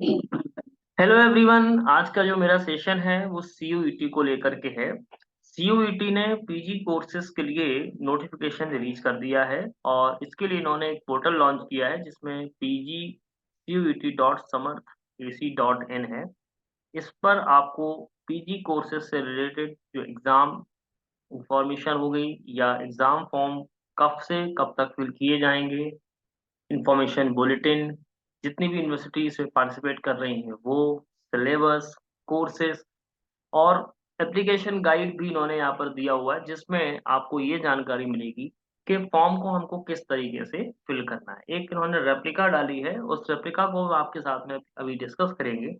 Hello everyone, आज का जो मेरा सेशन है वो सीयूईटी को लेकर के है। सीयूईटी ने पीजी कोर्सेज के लिए नोटिफिकेशन रिलीज कर दिया है और इसके लिए इन्होंने एक पोर्टल लॉन्च किया है जिसमें pg.cuit.samarth.ac.in है। इस पर आपको पीजी कोर्सेज से रिलेटेड जो एग्जाम इंफॉर्मेशन हो गई या एग्जाम फॉर्म कब से कब तक फिल किए जाएंगे, इंफॉर्मेशन बुलेटिन, जितनी भी यूनिवर्सिटी इसमें पार्टिसिपेट कर रही हैं वो, सिलेबस, कोर्सेज और एप्लीकेशन गाइड भी इन्होंने यहाँ पर दिया हुआ है जिसमें आपको ये जानकारी मिलेगी कि फॉर्म को हमको किस तरीके से फिल करना है। एक इन्होंने रेप्लिका डाली है, उस रेप्लिका को आपके साथ में अभी डिस्कस करेंगे।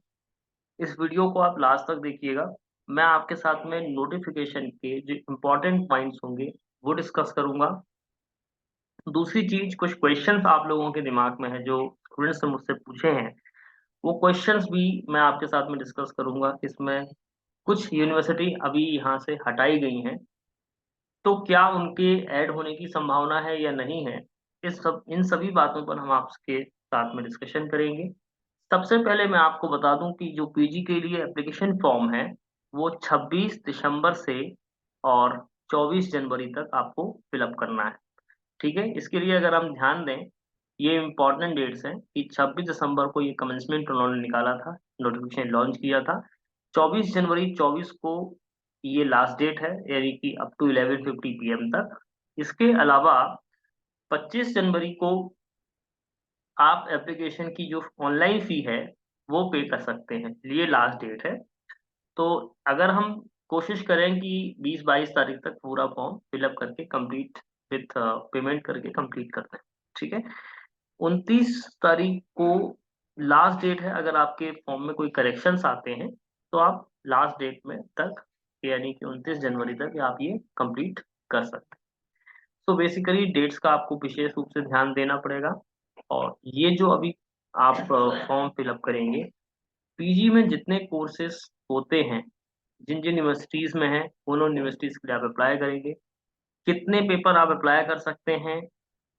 इस वीडियो को आप लास्ट तक देखिएगा। मैं आपके साथ में नोटिफिकेशन के जो इम्पोर्टेंट पॉइंट्स होंगे वो डिस्कस करूंगा। दूसरी चीज, कुछ क्वेश्चंस आप लोगों के दिमाग में है जो स्टूडेंट्स ने मुझसे पूछे हैं, वो क्वेश्चंस भी मैं आपके साथ में डिस्कस करूंगा। इसमें कुछ यूनिवर्सिटी अभी यहाँ से हटाई गई हैं, तो क्या उनके ऐड होने की संभावना है या नहीं है, इन सभी बातों पर हम आपके साथ में डिस्कशन करेंगे। सबसे पहले मैं आपको बता दूं कि जो पीजी के लिए एप्लीकेशन फॉर्म है वो 26 दिसंबर से और 24 जनवरी तक आपको फिलअप करना है। ठीक है, इसके लिए अगर हम ध्यान दें, ये इम्पोर्टेंट डेट्स हैं कि 26 दिसंबर को ये कमेंसमेंट उन्होंने निकाला था, नोटिफिकेशन लॉन्च किया था। 24 जनवरी 24 को ये लास्ट डेट है, यानी कि अप टू 11:50 PM तक। इसके अलावा 25 जनवरी को आप एप्लीकेशन की जो ऑनलाइन फी है वो पे कर सकते हैं, ये लास्ट डेट है। तो अगर हम कोशिश करें कि 20-22 तारीख तक पूरा फॉर्म फिलअप करके कंप्लीट विथ पेमेंट करके कंप्लीट करते हैं। ठीक है, 29 तारीख को लास्ट डेट है। अगर आपके फॉर्म में कोई करेक्शंस आते हैं तो आप लास्ट डेट में तक, यानी कि 29 जनवरी तक आप ये कंप्लीट कर सकते हैं। तो बेसिकली डेट्स का आपको विशेष रूप से ध्यान देना पड़ेगा। और ये जो अभी आप फॉर्म फिलअप करेंगे, पीजी में जितने कोर्सेज होते हैं, जिन जिन यूनिवर्सिटीज में है उन यूनिवर्सिटीज के लिए आप अप्लाई करेंगे, कितने पेपर आप अप्लाई कर सकते हैं,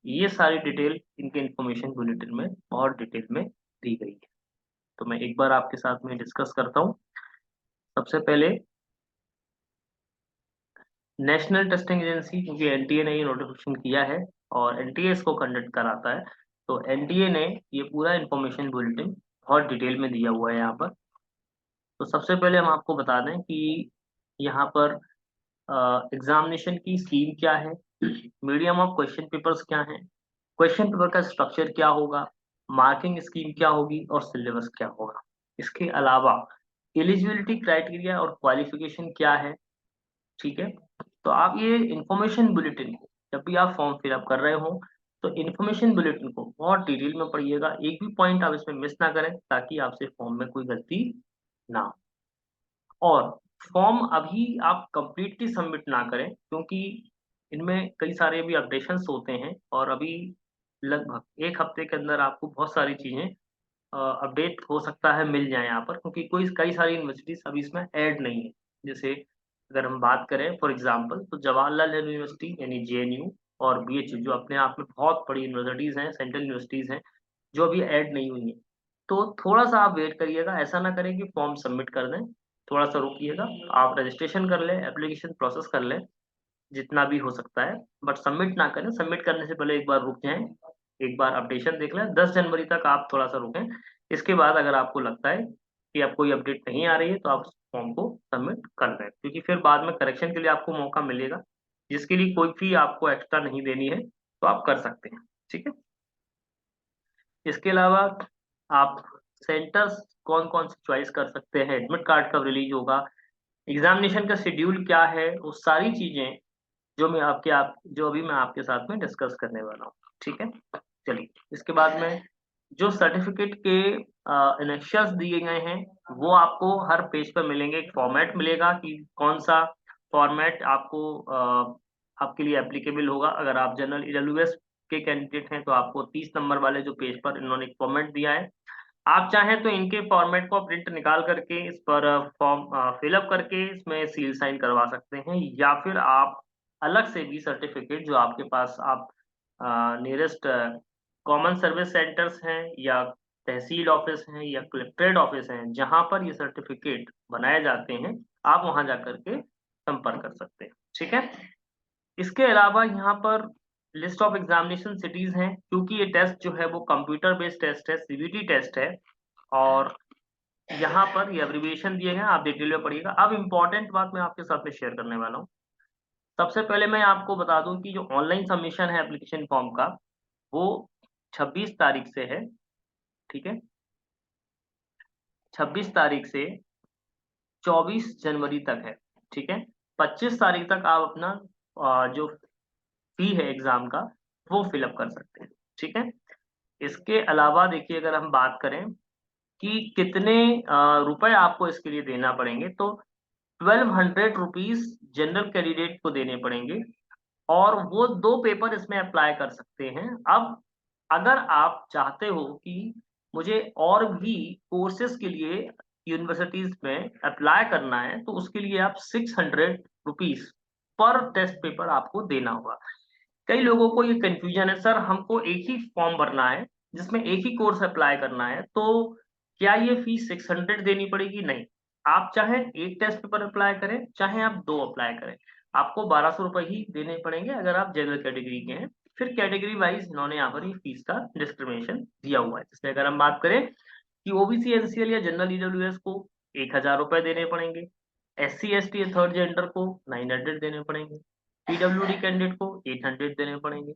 ये सारी डिटेल इनके इंफॉर्मेशन बुलेटिन में और डिटेल में दी गई है। तो मैं एक बार आपके साथ में डिस्कस करता हूँ। सबसे पहले नेशनल टेस्टिंग एजेंसी, क्योंकि एनटीए ने ये नोटिफिकेशन किया है और एनटीए इसको कंडक्ट कराता है, तो एनटीए ने ये पूरा इंफॉर्मेशन बुलेटिन बहुत डिटेल में दिया हुआ है यहाँ पर। तो सबसे पहले हम आपको बता दें कि यहाँ पर एग्जामिनेशन की स्कीम क्या है, मीडियम ऑफ क्वेश्चन पेपर्स क्या हैं, क्वेश्चन पेपर का स्ट्रक्चर क्या होगा, मार्किंग स्कीम क्या होगी और सिलेबस क्या होगा। इसके अलावा एलिजिबिलिटी क्राइटेरिया और क्वालिफिकेशन क्या है। ठीक है, तो आप ये इंफॉर्मेशन बुलेटिन को जब भी आप फॉर्म फिलअप कर रहे हो तो इंफॉर्मेशन बुलेटिन को बहुत डिटेल में पढ़िएगा, एक भी पॉइंट आप इसमें मिस ना करें ताकि आपसे फॉर्म में कोई गलती ना हो। और फॉर्म अभी आप कंप्लीटली सबमिट ना करें, क्योंकि इनमें कई सारे भी अपडेशंस होते हैं और अभी लगभग एक हफ्ते के अंदर आपको बहुत सारी चीजें अपडेट हो सकता है मिल जाए यहाँ पर, क्योंकि कोई कई सारी यूनिवर्सिटीज अभी इसमें ऐड नहीं है। जैसे अगर हम बात करें फॉर एग्जांपल, तो जवाहरलाल नेहरू यूनिवर्सिटी यानी जेएनयू और बीएचयू जो अपने आप में बहुत बड़ी यूनिवर्सिटीज हैं, सेंट्रल यूनिवर्सिटीज हैं, जो अभी ऐड नहीं हुई हैं। तो थोड़ा सा आप वेट करिएगा, ऐसा ना करें कि फॉर्म सबमिट कर दें, थोड़ा सा रुकिएगा। आप रजिस्ट्रेशन कर लें, एप्लीकेशन प्रोसेस कर लें जितना भी हो सकता है, बट सबमिट ना करें। सबमिट करने से पहले एक बार रुक जाएं, एक बार अपडेशन देख लें। 10 जनवरी तक आप थोड़ा सा रुकें। इसके बाद अगर आपको लगता है कि अब कोई अपडेट नहीं आ रही है तो आप उस फॉर्म को सबमिट कर दें, क्योंकि फिर बाद में करेक्शन के लिए आपको मौका मिलेगा, जिसके लिए कोई फी आपको एक्स्ट्रा नहीं देनी है, तो आप कर सकते हैं। ठीक है, इसके अलावा आप सेंटर्स कौन कौन से चॉइस कर सकते हैं, एडमिट कार्ड कब रिलीज होगा, एग्जामिनेशन का शेड्यूल क्या है, वो सारी चीजें जो अभी मैं आपके साथ में डिस्कस करने वाला हूँ। ठीक है, चलिए इसके बाद में जो सर्टिफिकेट के इनेक्शंस दिए गए हैं वो आपको हर पेज पर मिलेंगे। एक फॉर्मेट मिलेगा कि कौन सा फॉर्मेट आपको आपके लिए एप्लीकेबल होगा। अगर आप जनरल ईडब्ल्यूएस के कैंडिडेट हैं तो आपको 30 नंबर वाले जो पेज पर इन्होंने एक फॉर्मेट दिया है, आप चाहें तो इनके फॉर्मेट को प्रिंट निकाल करके इस पर फॉर्म फिलअप करके इसमें सील साइन करवा सकते हैं, या फिर आप अलग से भी सर्टिफिकेट जो आपके पास आप नियरेस्ट कॉमन सर्विस सेंटर्स हैं या तहसील ऑफिस हैं या कलेक्ट्रेट ऑफिस हैं, जहाँ पर ये सर्टिफिकेट बनाए जाते हैं, आप वहाँ जाकर के संपर्क कर सकते हैं। ठीक है? इसके अलावा यहाँ पर लिस्ट ऑफ एग्जामिनेशन सिटीज़ हैं, क्योंकि ये टेस्ट जो है वो कंप्यूटर बेस्ड टेस्ट है, सीबीटी टेस्ट है और यहाँ पर ये एब्रिविएशन दिए हैं, आप डिटेल में पढ़िएगा। अब इम्पोर्टेंट बात मैं आपके साथ में शेयर करने वाला हूँ। सबसे पहले मैं आपको बता दूँ कि जो ऑनलाइन सबमिशन है एप्लीकेशन फॉर्म का, वो 26 तारीख से है, ठीक है? 26 तारीख से 24 जनवरी तक है, ठीक है? 25 तारीख तक आप अपना जो फी है एग्ज़ाम का, वो फिल अप कर सकते हैं, ठीक है? इसके अलावा देखिए, अगर हम बात करें कि कितने रुपए आपको इसके लिए देना पड़ेंगे, तो 1200 रुपीज़ जनरल कैंडिडेट को देने पड़ेंगे और वो 2 पेपर इसमें अप्लाई कर सकते हैं। अब अगर आप चाहते हो कि मुझे और भी कोर्सेज़ के लिए यूनिवर्सिटीज़ में अप्लाई करना है, तो उसके लिए आप 600 रुपीज़ पर टेस्ट पेपर आपको देना होगा। कई लोगों को ये कन्फ्यूजन है, सर हमको एक ही फॉर्म भरना है, जिसमें एक ही कोर्स अप्लाई करना है, तो क्या ये फीस 600 देनी पड़ेगी? नहीं, आप चाहे 1 टेस्ट पेपर अप्लाई करें, चाहे आप 2 अप्लाई करें, आपको 1200 रुपए ही देने पड़ेंगे अगर आप जनरल कैटेगरी के हैं। फिर कैटेगरी वाइज़ इन्होंने यहाँ पर ये फीस का डिस्क्रिमिनेशन दिया हुआ है। जैसे अगर हम बात करें कि ओबीसी, एनसीएल या जनरल ईडब्ल्यूएस को 1000 रुपए देने पड़ेंगे, एससी, एसटी या थर्ड जेंडर को 900 देने पड़ेंगे, पीडब्ल्यूडी कैंडिडेट को 800 देने पड़ेंगे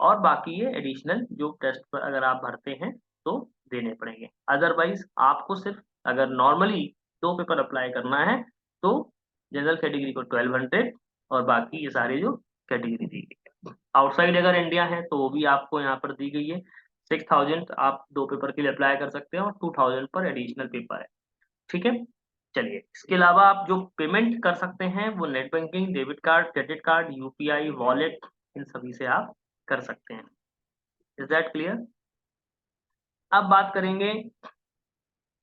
और बाकी ये एडिशनल जो टेस्ट पर अगर आप भरते हैं तो देने पड़ेंगे। अदरवाइज आपको सिर्फ अगर नॉर्मली 2 पेपर अप्लाई करना है तो जनरल कैटेगरी को 1200 और बाकी ये सारे जो कैटेगरी दी गई है। आउटसाइड अगर इंडिया है तो वो भी आपको यहाँ पर दी गई है। 6000 आप 2 पेपर के लिए अप्लाई कर सकते हैं और 2000 पर एडिशनल पेपर है। ठीक है? चलिए, इसके अलावा आप जो पेमेंट कर सकते हैं वो net banking, debit card, credit card, UPI, wallet, इन सभी से आप कर सकते हैं। Is that clear? अब बात करेंगे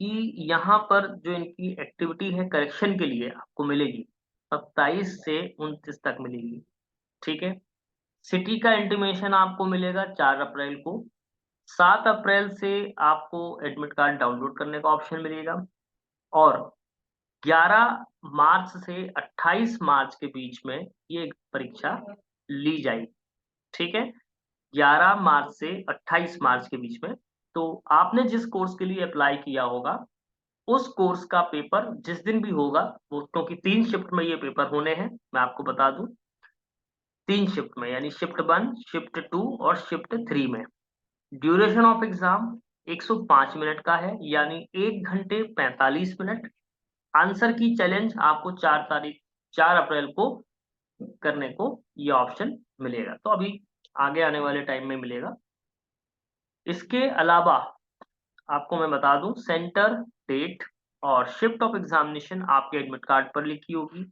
कि यहाँ पर जो इनकी एक्टिविटी है करेक्शन के लिए आपको मिलेगी 27 से 29 तक मिलेगी। ठीक है? सिटी का इंटीमेशन आपको मिलेगा 4 अप्रैल को। 7 अप्रैल से आपको एडमिट कार्ड डाउनलोड करने का ऑप्शन मिलेगा और 11 मार्च से 28 मार्च के बीच में ये परीक्षा ली जाएगी। ठीक है? 11 मार्च से 28 मार्च के बीच में। तो आपने जिस कोर्स के लिए अप्लाई किया होगा, उस कोर्स का पेपर जिस दिन भी होगा, वो क्योंकि 3 शिफ्ट में ये पेपर होने हैं, मैं आपको बता दूँ। 3 शिफ्ट में, यानी शिफ्ट 1, शिफ्ट 2 और शिफ्ट 3 में। ड्यूरेशन ऑफ एग्ज़ाम 105 मिनट का है, यानी 1 घंटे 45 मिनट। आंसर की चैलेंज आपको 4 अप्रैल को करने को ये ऑप्शन मिलेगा। तो अभी आगे आने वाले टाइम में मिलेगा। इसके अलावा आपको मैं बता दूं, सेंटर, डेट और शिफ्ट ऑफ एग्जामिनेशन आपके एडमिट कार्ड पर लिखी होगी।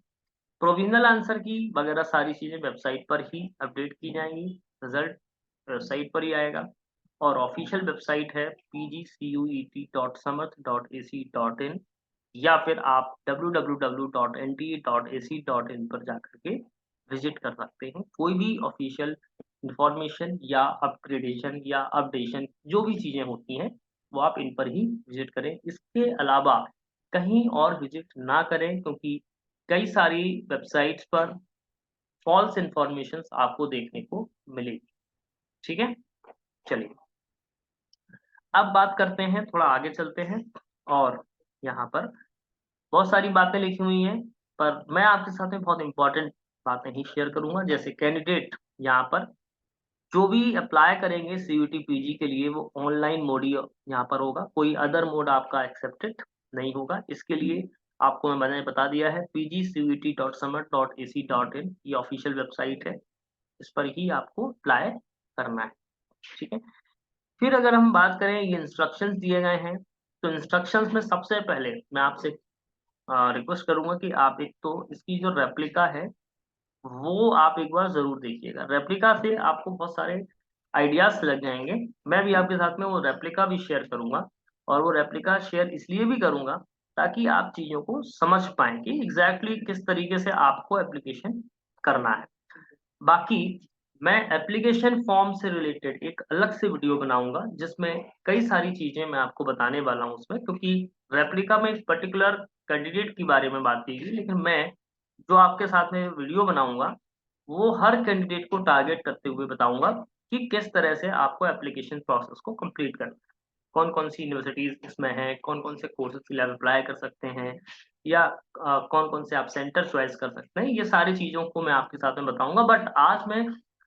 प्रोविजनल आंसर की वगैरह सारी चीजें वेबसाइट पर ही अपडेट की जाएंगी। रिजल्ट वेबसाइट पर ही आएगा और ऑफिशियल वेबसाइट है pgcuet.samarth.ac.in या फिर आप www.nte.ac.in पर जाकर के विजिट कर सकते हैं। कोई भी ऑफिशियल इंफॉर्मेशन या अपग्रेडेशन या अपडेशन जो भी चीजें होती हैं वो आप इन पर ही विजिट करें। इसके अलावा कहीं और विजिट ना करें, क्योंकि कई सारी वेबसाइट्स पर फॉल्स इंफॉर्मेशन आपको देखने को मिलेगी। ठीक है? चलिए, अब बात करते हैं, थोड़ा आगे चलते हैं और यहाँ पर बहुत सारी बातें लिखी हुई हैं, पर मैं आपके साथ में बहुत इंपॉर्टेंट बातें ही शेयर करूंगा। जैसे कैंडिडेट यहाँ पर जो भी अप्लाई करेंगे सीयूटी पीजी के लिए, वो ऑनलाइन मोड ही यहाँ पर होगा, कोई अदर मोड आपका एक्सेप्टेड नहीं होगा। इसके लिए आपको मैंने बता दिया है pgcuet.samarth.ac.in, ये ऑफिशियल वेबसाइट है, इस पर ही आपको अप्लाई करना है। ठीक है? फिर अगर हम बात करें, ये इंस्ट्रक्शंस दिए गए हैं, तो इंस्ट्रक्शंस में सबसे पहले मैं आपसे रिक्वेस्ट करूंगा कि आप एक तो इसकी जो रेप्लिका है वो आप एक बार जरूर देखिएगा। रेप्लिका से आपको बहुत सारे आइडियाज लग जाएंगे। मैं भी आपके साथ में वो रेप्लिका भी शेयर करूंगा और वो रेप्लिका शेयर इसलिए भी करूंगा ताकि आप चीजों को समझ पाएं कि एग्जैक्टली किस तरीके से आपको एप्लीकेशन करना है। बाकी मैं एप्लीकेशन फॉर्म से रिलेटेड एक अलग से वीडियो बनाऊंगा जिसमें कई सारी चीजें मैं आपको बताने वाला हूं उसमें, क्योंकि रेप्लिका में एक पर्टिकुलर कैंडिडेट के बारे में बात की गई, लेकिन मैं जो आपके साथ में वीडियो बनाऊंगा वो हर कैंडिडेट को टारगेट करते हुए बताऊंगा कि किस तरह से आपको एप्लीकेशन प्रोसेस को कंप्लीट करना है, कौन कौन सी यूनिवर्सिटीज इसमें है, कौन कौन से कोर्सेज के लिए आप अप्लाई कर सकते हैं, या कौन कौन से आप सेंटर चॉइस कर सकते हैं। ये सारी चीजों को मैं आपके साथ में बताऊंगा। बट आज मैं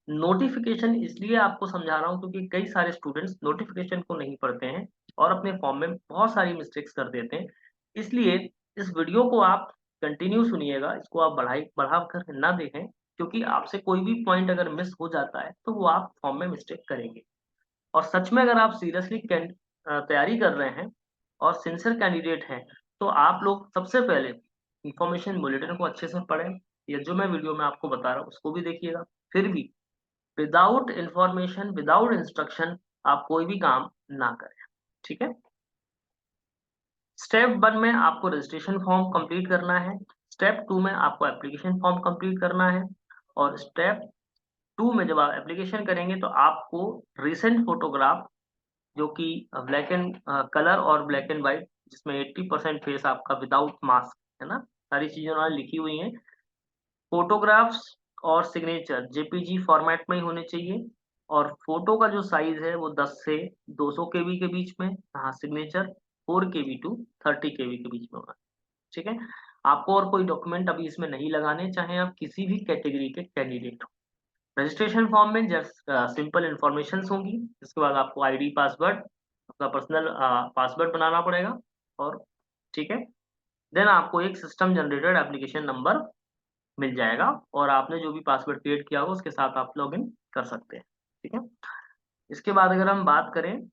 नोटिफिकेशन इसलिए आपको समझा रहा हूँ क्योंकि कई सारे स्टूडेंट्स नोटिफिकेशन को नहीं पढ़ते हैं और अपने फॉर्म में बहुत सारी मिस्टेक्स कर देते हैं। इसलिए इस वीडियो को आप कंटिन्यू सुनिएगा, इसको आप बढ़ा कर ना देखें, क्योंकि आपसे कोई भी पॉइंट अगर मिस हो जाता है तो वो आप फॉर्म में मिस्टेक करेंगे। और सच में अगर आप सीरियसली तैयारी कर रहे हैं और सिंसियर कैंडिडेट हैं, तो आप लोग सबसे पहले इंफॉर्मेशन बुलेटिन को अच्छे से पढ़ें, या जो मैं वीडियो में आपको बता रहा हूँ उसको भी देखिएगा। फिर भी विदाउट इंफॉर्मेशन, विदाउट इंस्ट्रक्शन आप कोई भी काम ना करें, ठीक है। स्टेप 1 में आपको रजिस्ट्रेशन फॉर्म कंप्लीट करना है, स्टेप 2 में आपको एप्लीकेशन फॉर्म कंप्लीट करना है, और स्टेप 2 में जब आप एप्लीकेशन करेंगे तो आपको रिसेंट फोटोग्राफ जो कि ब्लैक एंड कलर और ब्लैक एंड व्हाइट, जिसमें 80% फेस आपका विदाउट मास्क है ना, सारी चीजें उन्होंने लिखी हुई हैं। फोटोग्राफ्स और सिग्नेचर जेपीजी फॉर्मेट में ही होने चाहिए, और फोटो का जो साइज है वो 10 से 200 केबी के बीच में, हाँ सिग्नेचर 4 केबी टू 30 केबी के बीच में होगा, ठीक है। आपको और कोई डॉक्यूमेंट अभी इसमें नहीं लगाने, चाहे आप किसी भी कैटेगरी के कैंडिडेट हो। रजिस्ट्रेशन फॉर्म में जस्ट सिंपल इंफॉर्मेशन होंगी, इसके बाद आपको आईडी पासवर्ड, अपना पर्सनल पासवर्ड बनाना पड़ेगा, और ठीक है, देन आपको एक सिस्टम जनरेटेड एप्लीकेशन नंबर मिल जाएगा, और आपने जो भी पासवर्ड क्रिएट किया होगा उसके साथ आप लॉगिन कर सकते हैं, ठीक है। इसके बाद अगर हम बात करें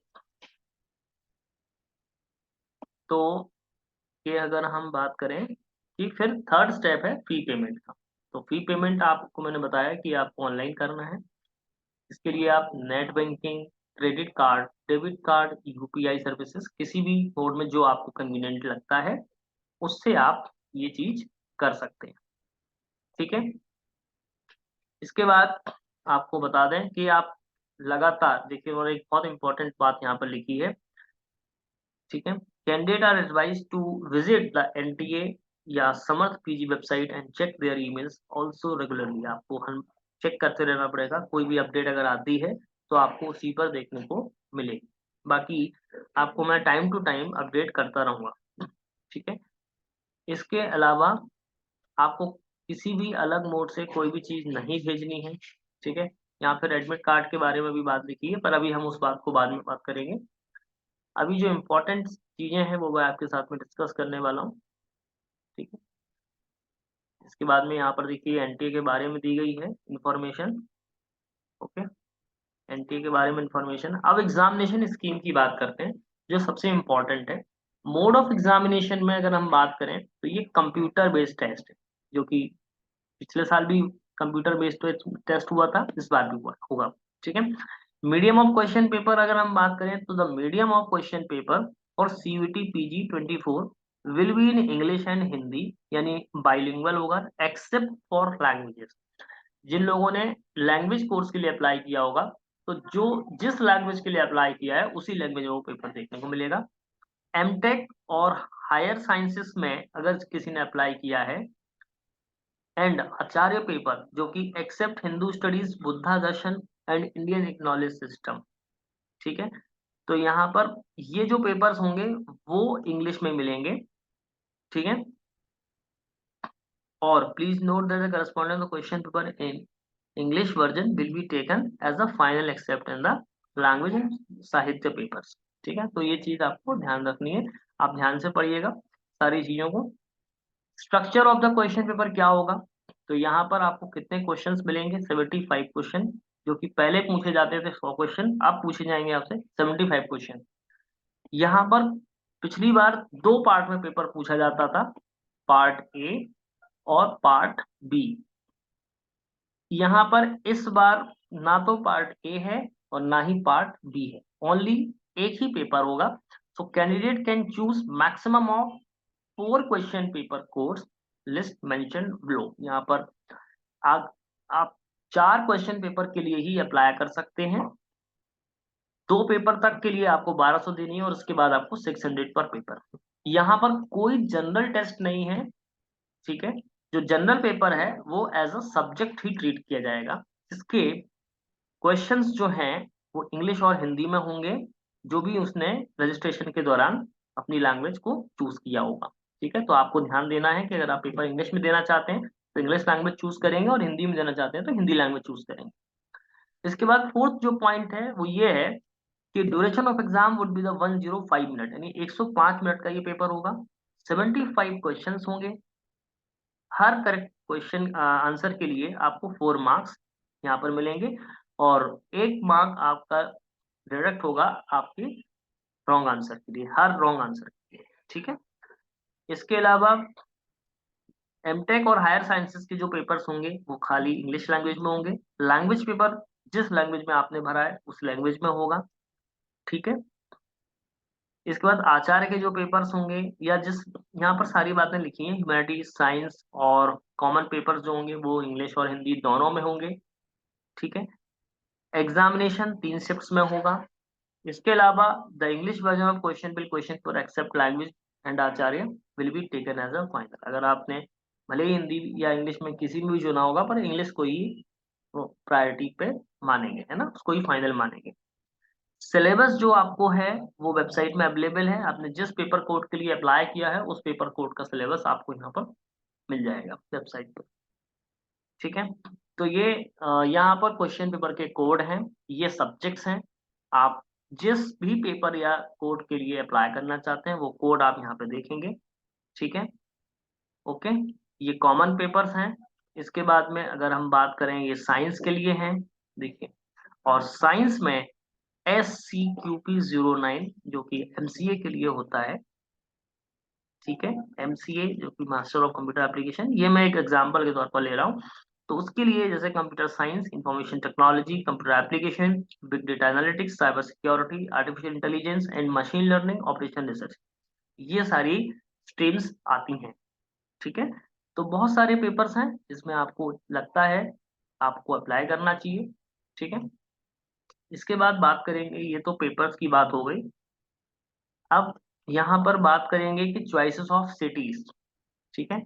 तो ये अगर हम बात करें कि फिर थर्ड स्टेप है फी पेमेंट का। तो फी पेमेंट आपको मैंने बताया कि आपको ऑनलाइन करना है। इसके लिए आप net banking, credit card, debit card, UPI services, किसी भी मोड में जो आपको कन्वीनियंट लगता है उससे आप ये चीज कर सकते हैं, ठीक है। इसके बाद आपको बता दें कि आप लगातार देखिए, और एक बहुत इंपॉर्टेंट बात यहाँ पर लिखी है, ठीक है। Candidate are advise to visit the NTA या Samarth PG website and check their emails also regularly. आपको हम चेक करते रहना पड़ेगा, कोई भी अपडेट अगर आती है तो आपको उसी पर देखने को मिलेगी। बाकी आपको मैं टाइम टू टाइम अपडेट करता रहूंगा, ठीक है। इसके अलावा आपको किसी भी अलग मोड से कोई भी चीज नहीं भेजनी है, ठीक है। यहाँ फिर एडमिट कार्ड के बारे में भी बात लिखी है, पर अभी हम उस बात को बाद में बात करेंगे। अभी जो इम्पोर्टेंट चीजें हैं वो मैं आपके साथ में डिस्कस करने वाला हूँ, ठीक है। इसके बाद में यहाँ पर देखिए एनटीए के बारे में दी गई है इंफॉर्मेशन, ओके। एनटीए के बारे में इंफॉर्मेशन। अब एग्जामिनेशन स्कीम की बात करते हैं जो सबसे इम्पोर्टेंट है। मोड ऑफ एग्जामिनेशन में अगर हम बात करें तो ये कंप्यूटर बेस्ड टेस्ट है, जो कि पिछले साल भी कंप्यूटर बेस्ड टेस्ट हुआ था, इस बार भी हुआ होगा, ठीक है। मीडियम ऑफ क्वेश्चन पेपर अगर हम बात करें तो the medium of question paper for CUET PG 24 will be in English and Hindi, यानी बाइलिंगुअल होगा एक्सेप्ट फॉर लैंग्वेजेस। जिन लोगों ने लैंग्वेज कोर्स के लिए अप्लाई किया होगा, तो जो जिस लैंग्वेज के लिए अप्लाई किया है उसी लैंग्वेज में वो पेपर देखने को मिलेगा। एमटेक और हायर साइंसेस में अगर किसी ने अप्लाई किया है, एंड आचार्य पेपर जो कि except Hindu studies, Buddha Darshan and Indian economic system, ठीक है। तो यहाँ पर ये जो पेपर्स होंगे वो इंग्लिश में मिलेंगे, ठीक है। और please note that the corresponding question paper in English version will be taken as a final except in the language and Sahitya papers, ठीक है। तो ये चीज आपको ध्यान रखनी है, आप ध्यान से पढ़िएगा सारी चीजों को। Structure of the question paper क्या होगा, तो यहाँ पर आपको कितने क्वेश्चंस मिलेंगे, 75 क्वेश्चन, जो कि पहले पूछे जाते थे 100 क्वेश्चन, अब पूछे जाएंगे आपसे 75 क्वेश्चन। यहाँ पर पिछली बार दो पार्ट में पेपर पूछा जाता था, पार्ट ए और पार्ट बी। यहाँ पर इस बार ना तो पार्ट ए है और ना ही पार्ट बी है, ओनली एक ही पेपर होगा। So candidate can choose maximum of 4 question paper course list mention below. यहाँ पर आप 4 क्वेश्चन पेपर के लिए ही अप्लाई कर सकते हैं। 2 पेपर तक के लिए आपको 1200 देनी है और उसके बाद आपको 600 पर पेपर। यहाँ पर कोई जनरल टेस्ट नहीं है, ठीक है। जो जनरल पेपर है वो एज अ सब्जेक्ट ही ट्रीट किया जाएगा। इसके क्वेश्चंस जो हैं वो इंग्लिश और हिंदी में होंगे, जो भी उसने रजिस्ट्रेशन के दौरान अपनी लैंग्वेज को चूज किया होगा, ठीक है। तो आपको ध्यान देना है कि अगर आप पेपर इंग्लिश में देना चाहते हैं तो इंग्लिश लैंग्वेज चूज करेंगे और हिंदी में देना चाहते हैं तो हिंदी लैंग्वेज चूज करेंगे। इसके बाद फोर्थ जो पॉइंट है वो ये है कि duration of exam would be the 105 minute, यानी 105 मिनट का ये पेपर होगा। 75 क्वेश्चंस होंगे। हर करेक्ट क्वेश्चन आंसर के लिए आपको 4 मार्क्स यहाँ पर मिलेंगे और 1 मार्क आपका डिडक्ट होगा आपके रॉन्ग आंसर के लिए, हर रॉन्ग आंसर के लिए, ठीक है। इसके अलावा एमटेक और हायर साइंसेस के जो पेपर्स होंगे वो खाली इंग्लिश लैंग्वेज में होंगे। लैंग्वेज पेपर जिस लैंग्वेज में आपने भरा है उस लैंग्वेज में होगा, ठीक है। इसके बाद आचार्य के जो पेपर्स होंगे या जिस यहाँ पर सारी बातें लिखी हैं, ह्यूमैनिटीज, साइंस और कॉमन पेपर्स जो होंगे वो इंग्लिश और हिंदी दोनों में होंगे, ठीक है। एग्जामिनेशन 3 शिफ्ट्स में होगा। इसके अलावा the English version of question will question for except language and Acharya will be taken as a final. अगर आपने भले ही हिंदी या इंग्लिश में किसी में भी चुना होगा पर इंग्लिश को ही प्रायोरिटी पे मानेंगे, है ना, उसको ही फाइनल मानेंगे। सिलेबस जो आपको है वो वेबसाइट में अवेलेबल है। आपने जिस पेपर कोड के लिए अप्लाई किया है उस पेपर कोड का सिलेबस आपको यहाँ पर मिल जाएगा वेबसाइट पर, ठीक है। तो ये यहाँ पर क्वेश्चन पेपर के कोड हैं, ये सब्जेक्ट्स हैं। आप जिस भी पेपर या कोड के लिए अप्लाई करना चाहते हैं वो कोड आप यहाँ पे देखेंगे, ठीक है। ओके, ये कॉमन पेपर्स हैं। इसके बाद में अगर हम बात करें ये साइंस के लिए हैं, देखिए। और साइंस में SCQP09 जो कि MCA के लिए होता है, ठीक है। MCA जो कि मास्टर ऑफ कंप्यूटर एप्लीकेशन, ये मैं एक एग्जांपल के तौर पर ले रहा हूँ। तो उसके लिए जैसे computer science, information technology, computer application, big data analytics, cyber security, artificial intelligence and machine learning, operation research, ये सारी स्ट्रीम्स आती हैं, ठीक है। तो बहुत सारे पेपर्स हैं जिसमें आपको लगता है आपको अप्लाई करना चाहिए, ठीक है। इसके बाद बात करेंगे, ये तो पेपर्स की बात हो गई। अब यहाँ पर बात करेंगे कि चॉइसेस ऑफ सिटीज, ठीक है।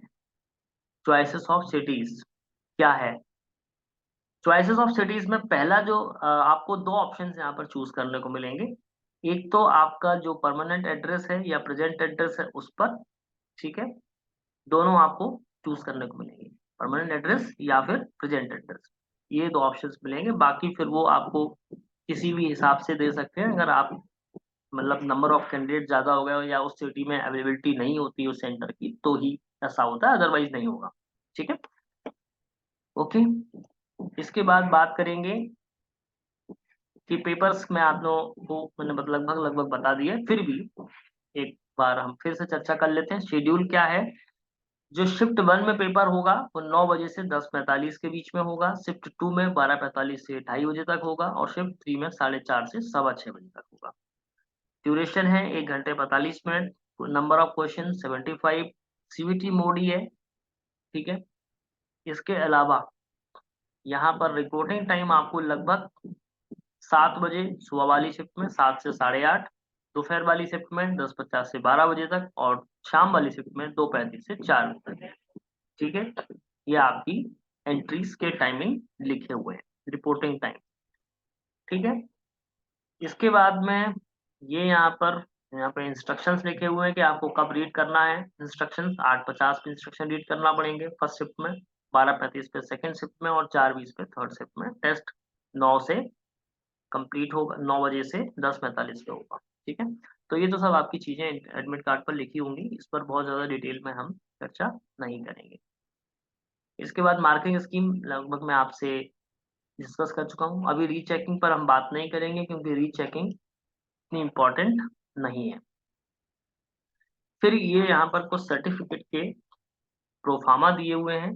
चॉइसेस ऑफ सिटीज क्या है? चॉइसेस ऑफ सिटीज में पहला जो आपको 2 ऑप्शन यहाँ पर चूज करने को मिलेंगे। एक तो आपका जो परमानेंट एड्रेस है या प्रेजेंट एड्रेस है उस पर, ठीक है। दोनों आपको चूज करने को मिलेंगे, परमानेंट एड्रेस या फिर प्रेजेंट एड्रेस, ये 2 ऑप्शंस मिलेंगे। बाकी फिर वो आपको किसी भी हिसाब से दे सकते हैं। अगर आप मतलब नंबर ऑफ कैंडिडेट ज्यादा हो गया या उस सिटी में अवेलेबिलिटी नहीं होती उस सेंटर की तो ही ऐसा होता है, अदरवाइज नहीं होगा, ठीक है। ओके, इसके बाद बात करेंगे कि पेपर्स में आप लोगों को मैंने लगभग लगभग बता दिया, फिर भी एक बार हम फिर से चर्चा कर लेते हैं। शेड्यूल क्या है? जो शिफ्ट 1 में पेपर होगा वो 9 बजे से 10:45 के बीच में होगा। शिफ्ट 2 में 12:45 से 2:30 बजे तक होगा और शिफ्ट 3 में 4:30 से 6:15 तक होगा। ड्यूरेशन है 1 घंटे 45 minute. Number of question 75। CBT mode ही है, ठीक है। इसके अलावा यहाँ पर रिपोर्टिंग टाइम आपको लगभग 7 बजे सुबह वाली शिफ्ट में 7 से 8:30, दोपहर वाली शिफ्ट में 10:50 से 12 बजे तक और शाम वाली शिफ्ट में 2:35 से 4 बजे तक, ठीक है। ये आपकी एंट्रीज के टाइमिंग लिखे हुए हैं, रिपोर्टिंग टाइम, ठीक है। इसके बाद में ये यहाँ पे इंस्ट्रक्शंस लिखे हुए हैं कि आपको कब रीड करना है। इंस्ट्रक्शंस 8:50 पे इंस्ट्रक्शन रीड करना पड़ेंगे फर्स्ट शिफ्ट में, 12:35 पे सेकंड शिफ्ट में और 4:20 पे थर्ड शिफ्ट में। टेस्ट 9 से कंप्लीट होगा, 9 बजे से 10:45 पे होगा, ठीक है। तो ये तो सब आपकी चीजें एडमिट कार्ड पर लिखी होंगी, इस पर बहुत ज्यादा डिटेल में हम चर्चा नहीं करेंगे। इसके बाद मार्किंग स्कीम लगभग मैं आपसे डिस्कस कर चुका हूँ। अभी रीचेकिंग पर हम बात नहीं करेंगे क्योंकि रीचेकिंग इतनी इम्पोर्टेंट नहीं है। फिर ये यहाँ पर कुछ सर्टिफिकेट के प्रोफार्मा दिए हुए हैं,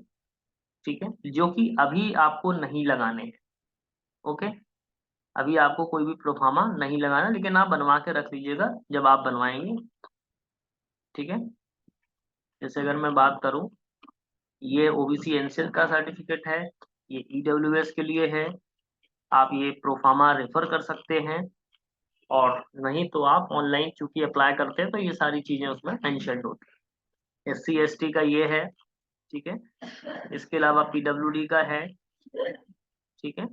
ठीक है, जो कि अभी आपको नहीं लगाने हैं। ओके, अभी आपको कोई भी प्रोफार्मा नहीं लगाना, लेकिन आप बनवा के रख लीजिएगा जब आप बनवाएंगे, ठीक है। जैसे अगर मैं बात करूं, ये OBC एनसीएल का सर्टिफिकेट है, ये EWS के लिए है, आप ये प्रोफार्मा रेफर कर सकते हैं, और नहीं तो आप ऑनलाइन चूंकि अप्लाई करते हैं तो ये सारी चीजें उसमें मेंशन होती है। SC ST का ये है, ठीक है। इसके अलावा PWD का है, ठीक है।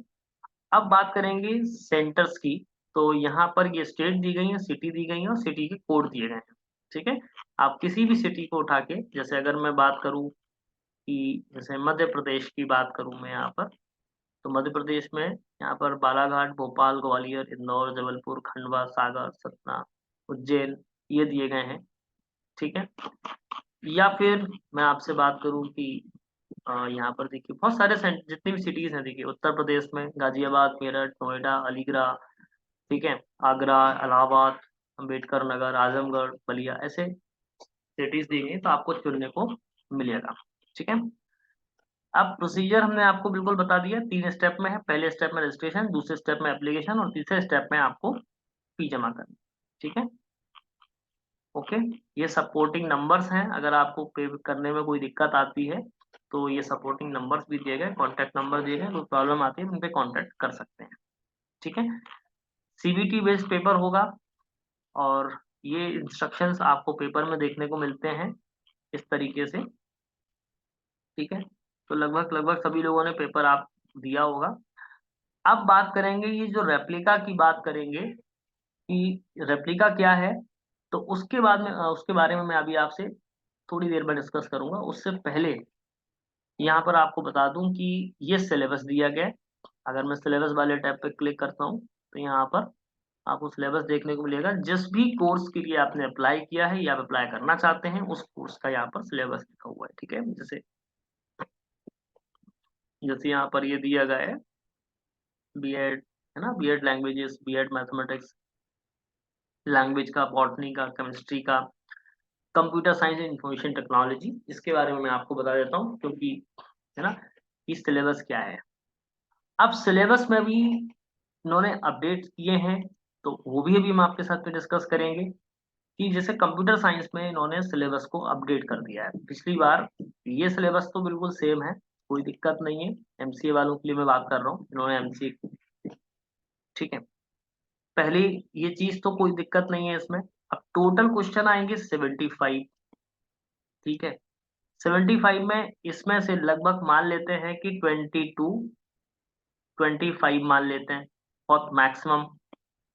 अब बात करेंगे सेंटर्स की। तो यहाँ पर ये स्टेट दी गई है, सिटी दी गई है और सिटी के कोड दिए गए हैं, ठीक है। आप किसी भी सिटी को उठा के, जैसे अगर मैं बात करूँ कि जैसे मध्य प्रदेश की बात करूँ मैं यहाँ पर, तो मध्य प्रदेश में यहाँ पर बालाघाट, भोपाल, ग्वालियर, इंदौर, जबलपुर, खंडवा, सागर, सतना, उज्जैन, ये दिए गए हैं, ठीक है। या फिर मैं आपसे बात करूं कि यहाँ पर देखिए बहुत सारे जितनी भी सिटीज हैं, देखिए उत्तर प्रदेश में गाजियाबाद, मेरठ, नोएडा, अलीगढ़, ठीक है, आगरा, इलाहाबाद, अंबेडकर नगर, आजमगढ़, बलिया, ऐसे सिटीज दी गई, तो आपको चुनने को मिलेगा, ठीक है। अब प्रोसीजर हमने आपको बिल्कुल बता दिया, 3 स्टेप में है। पहले स्टेप में रजिस्ट्रेशन, दूसरे स्टेप में एप्लीकेशन और तीसरे स्टेप में आपको फी जमा करनी, ठीक है। ओके, ये सपोर्टिंग नंबर्स हैं, अगर आपको पे करने में कोई दिक्कत आती है तो ये सपोर्टिंग नंबर्स भी दिए गए, कॉन्टैक्ट नंबर दिए गए, कोई प्रॉब्लम आती है उन पे कॉन्टैक्ट कर सकते हैं, ठीक है। CBT बेस्ड पेपर होगा, और ये इंस्ट्रक्शंस आपको पेपर में देखने को मिलते हैं इस तरीके से, ठीक है। तो लगभग लगभग सभी लोगों ने पेपर आप दिया होगा। अब बात करेंगे ये जो रेप्लिका की बात करेंगे कि रेप्लिका क्या है, तो उसके बाद में उसके बारे में मैं अभी आपसे थोड़ी देर में डिस्कस करूंगा। उससे पहले यहाँ पर आपको बता दूं कि ये सिलेबस दिया गया है। अगर मैं सिलेबस वाले टैब पे क्लिक करता हूँ तो यहाँ पर आपको सिलेबस देखने को मिलेगा। जिस भी कोर्स के लिए आपने अप्लाई किया है या आप अप्लाई करना चाहते हैं उस कोर्स का यहाँ पर सिलेबस लिखा हुआ है, ठीक है। जैसे जैसे यहाँ पर ये दिया गया है, B.Ed है ना, B.Ed languages, B.Ed mathematics language का, बॉटनी का, केमिस्ट्री का, computer science and information technology, इसके बारे में मैं आपको बता देता हूँ क्योंकि है ना, कि सिलेबस क्या है। अब सिलेबस में भी इन्होंने अपडेट किए हैं, तो वो भी अभी हम आपके साथ में डिस्कस करेंगे कि जैसे कंप्यूटर साइंस में इन्होंने सिलेबस को अपडेट कर दिया है पिछली बार। ये सिलेबस तो बिल्कुल सेम है, कोई दिक्कत नहीं है। MCA वालों के लिए मैं बात कर रहा हूँ, इन्होंने MCA, ठीक है। पहली ये चीज तो कोई दिक्कत नहीं है इसमें। अब टोटल क्वेश्चन आएंगे 75, ठीक है। 75 में इसमें से लगभग मान लेते हैं कि 22 25 मान लेते हैं, बहुत मैक्सिमम,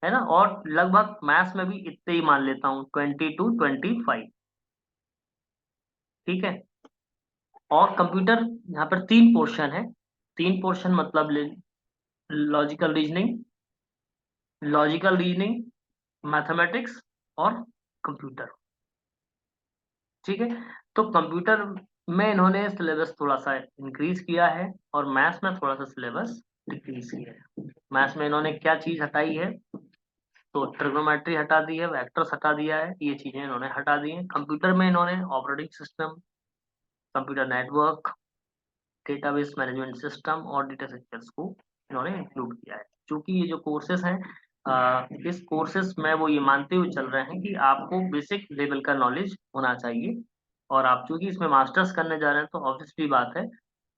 है ना। और लगभग मैथ्स में भी इतने ही मान लेता हूँ, 22 25, ठीक है। और कंप्यूटर यहाँ पर 3 पोर्शन है। 3 पोर्शन मतलब लॉजिकल रीजनिंग, मैथमेटिक्स और कंप्यूटर, ठीक है। तो कंप्यूटर में इन्होंने सिलेबस थोड़ा सा इंक्रीज किया है और मैथ्स में थोड़ा सा सिलेबस डिक्रीज किया है। मैथ्स में इन्होंने क्या चीज हटाई है, तो ट्रिग्नोमेट्री हटा दी है, वेक्टर्स हटा दिया है, ये चीजें इन्होंने हटा दी हैं। कंप्यूटर में इन्होंने operating system, computer network, database management system और डेटा स्ट्रक्चर्स को इन्होंने इंक्लूड किया है। क्योंकि ये जो कोर्सेज हैं, इस कोर्सेज में वो ये मानते हुए चल रहे हैं कि आपको बेसिक लेवल का नॉलेज होना चाहिए, और आप चूंकि इसमें मास्टर्स करने जा रहे हैं तो ऑब्वियसली बात है,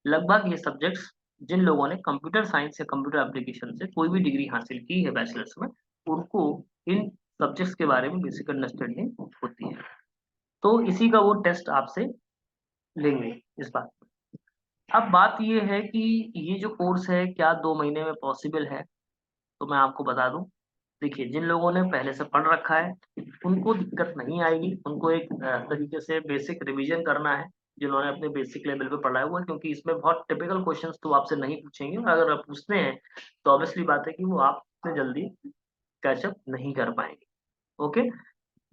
लगभग ये सब्जेक्ट्स जिन लोगों ने कंप्यूटर साइंस या कंप्यूटर एप्लीकेशन से कोई भी डिग्री हासिल की है बैचलर्स में, उनको इन सब्जेक्ट्स के बारे में बेसिक अंडरस्टैंडिंग होती है। तो इसी का वो टेस्ट आपसे लेंगे इस बात। अब बात ये है कि ये जो कोर्स है क्या 2 महीने में पॉसिबल है, तो मैं आपको बता दूं। देखिए, जिन लोगों ने पहले से पढ़ रखा है उनको दिक्कत नहीं आएगी, उनको एक तरीके से बेसिक रिवीजन करना है, जिन्होंने अपने बेसिक लेवल पे पढ़ा हुआ है, क्योंकि इसमें बहुत टिपिकल क्वेश्चंस तो आपसे नहीं पूछेंगे, और अगर आप पूछते हैं तो ऑब्वियसली बात है कि वो आप इतने जल्दी कैचअप नहीं कर पाएंगे। ओके।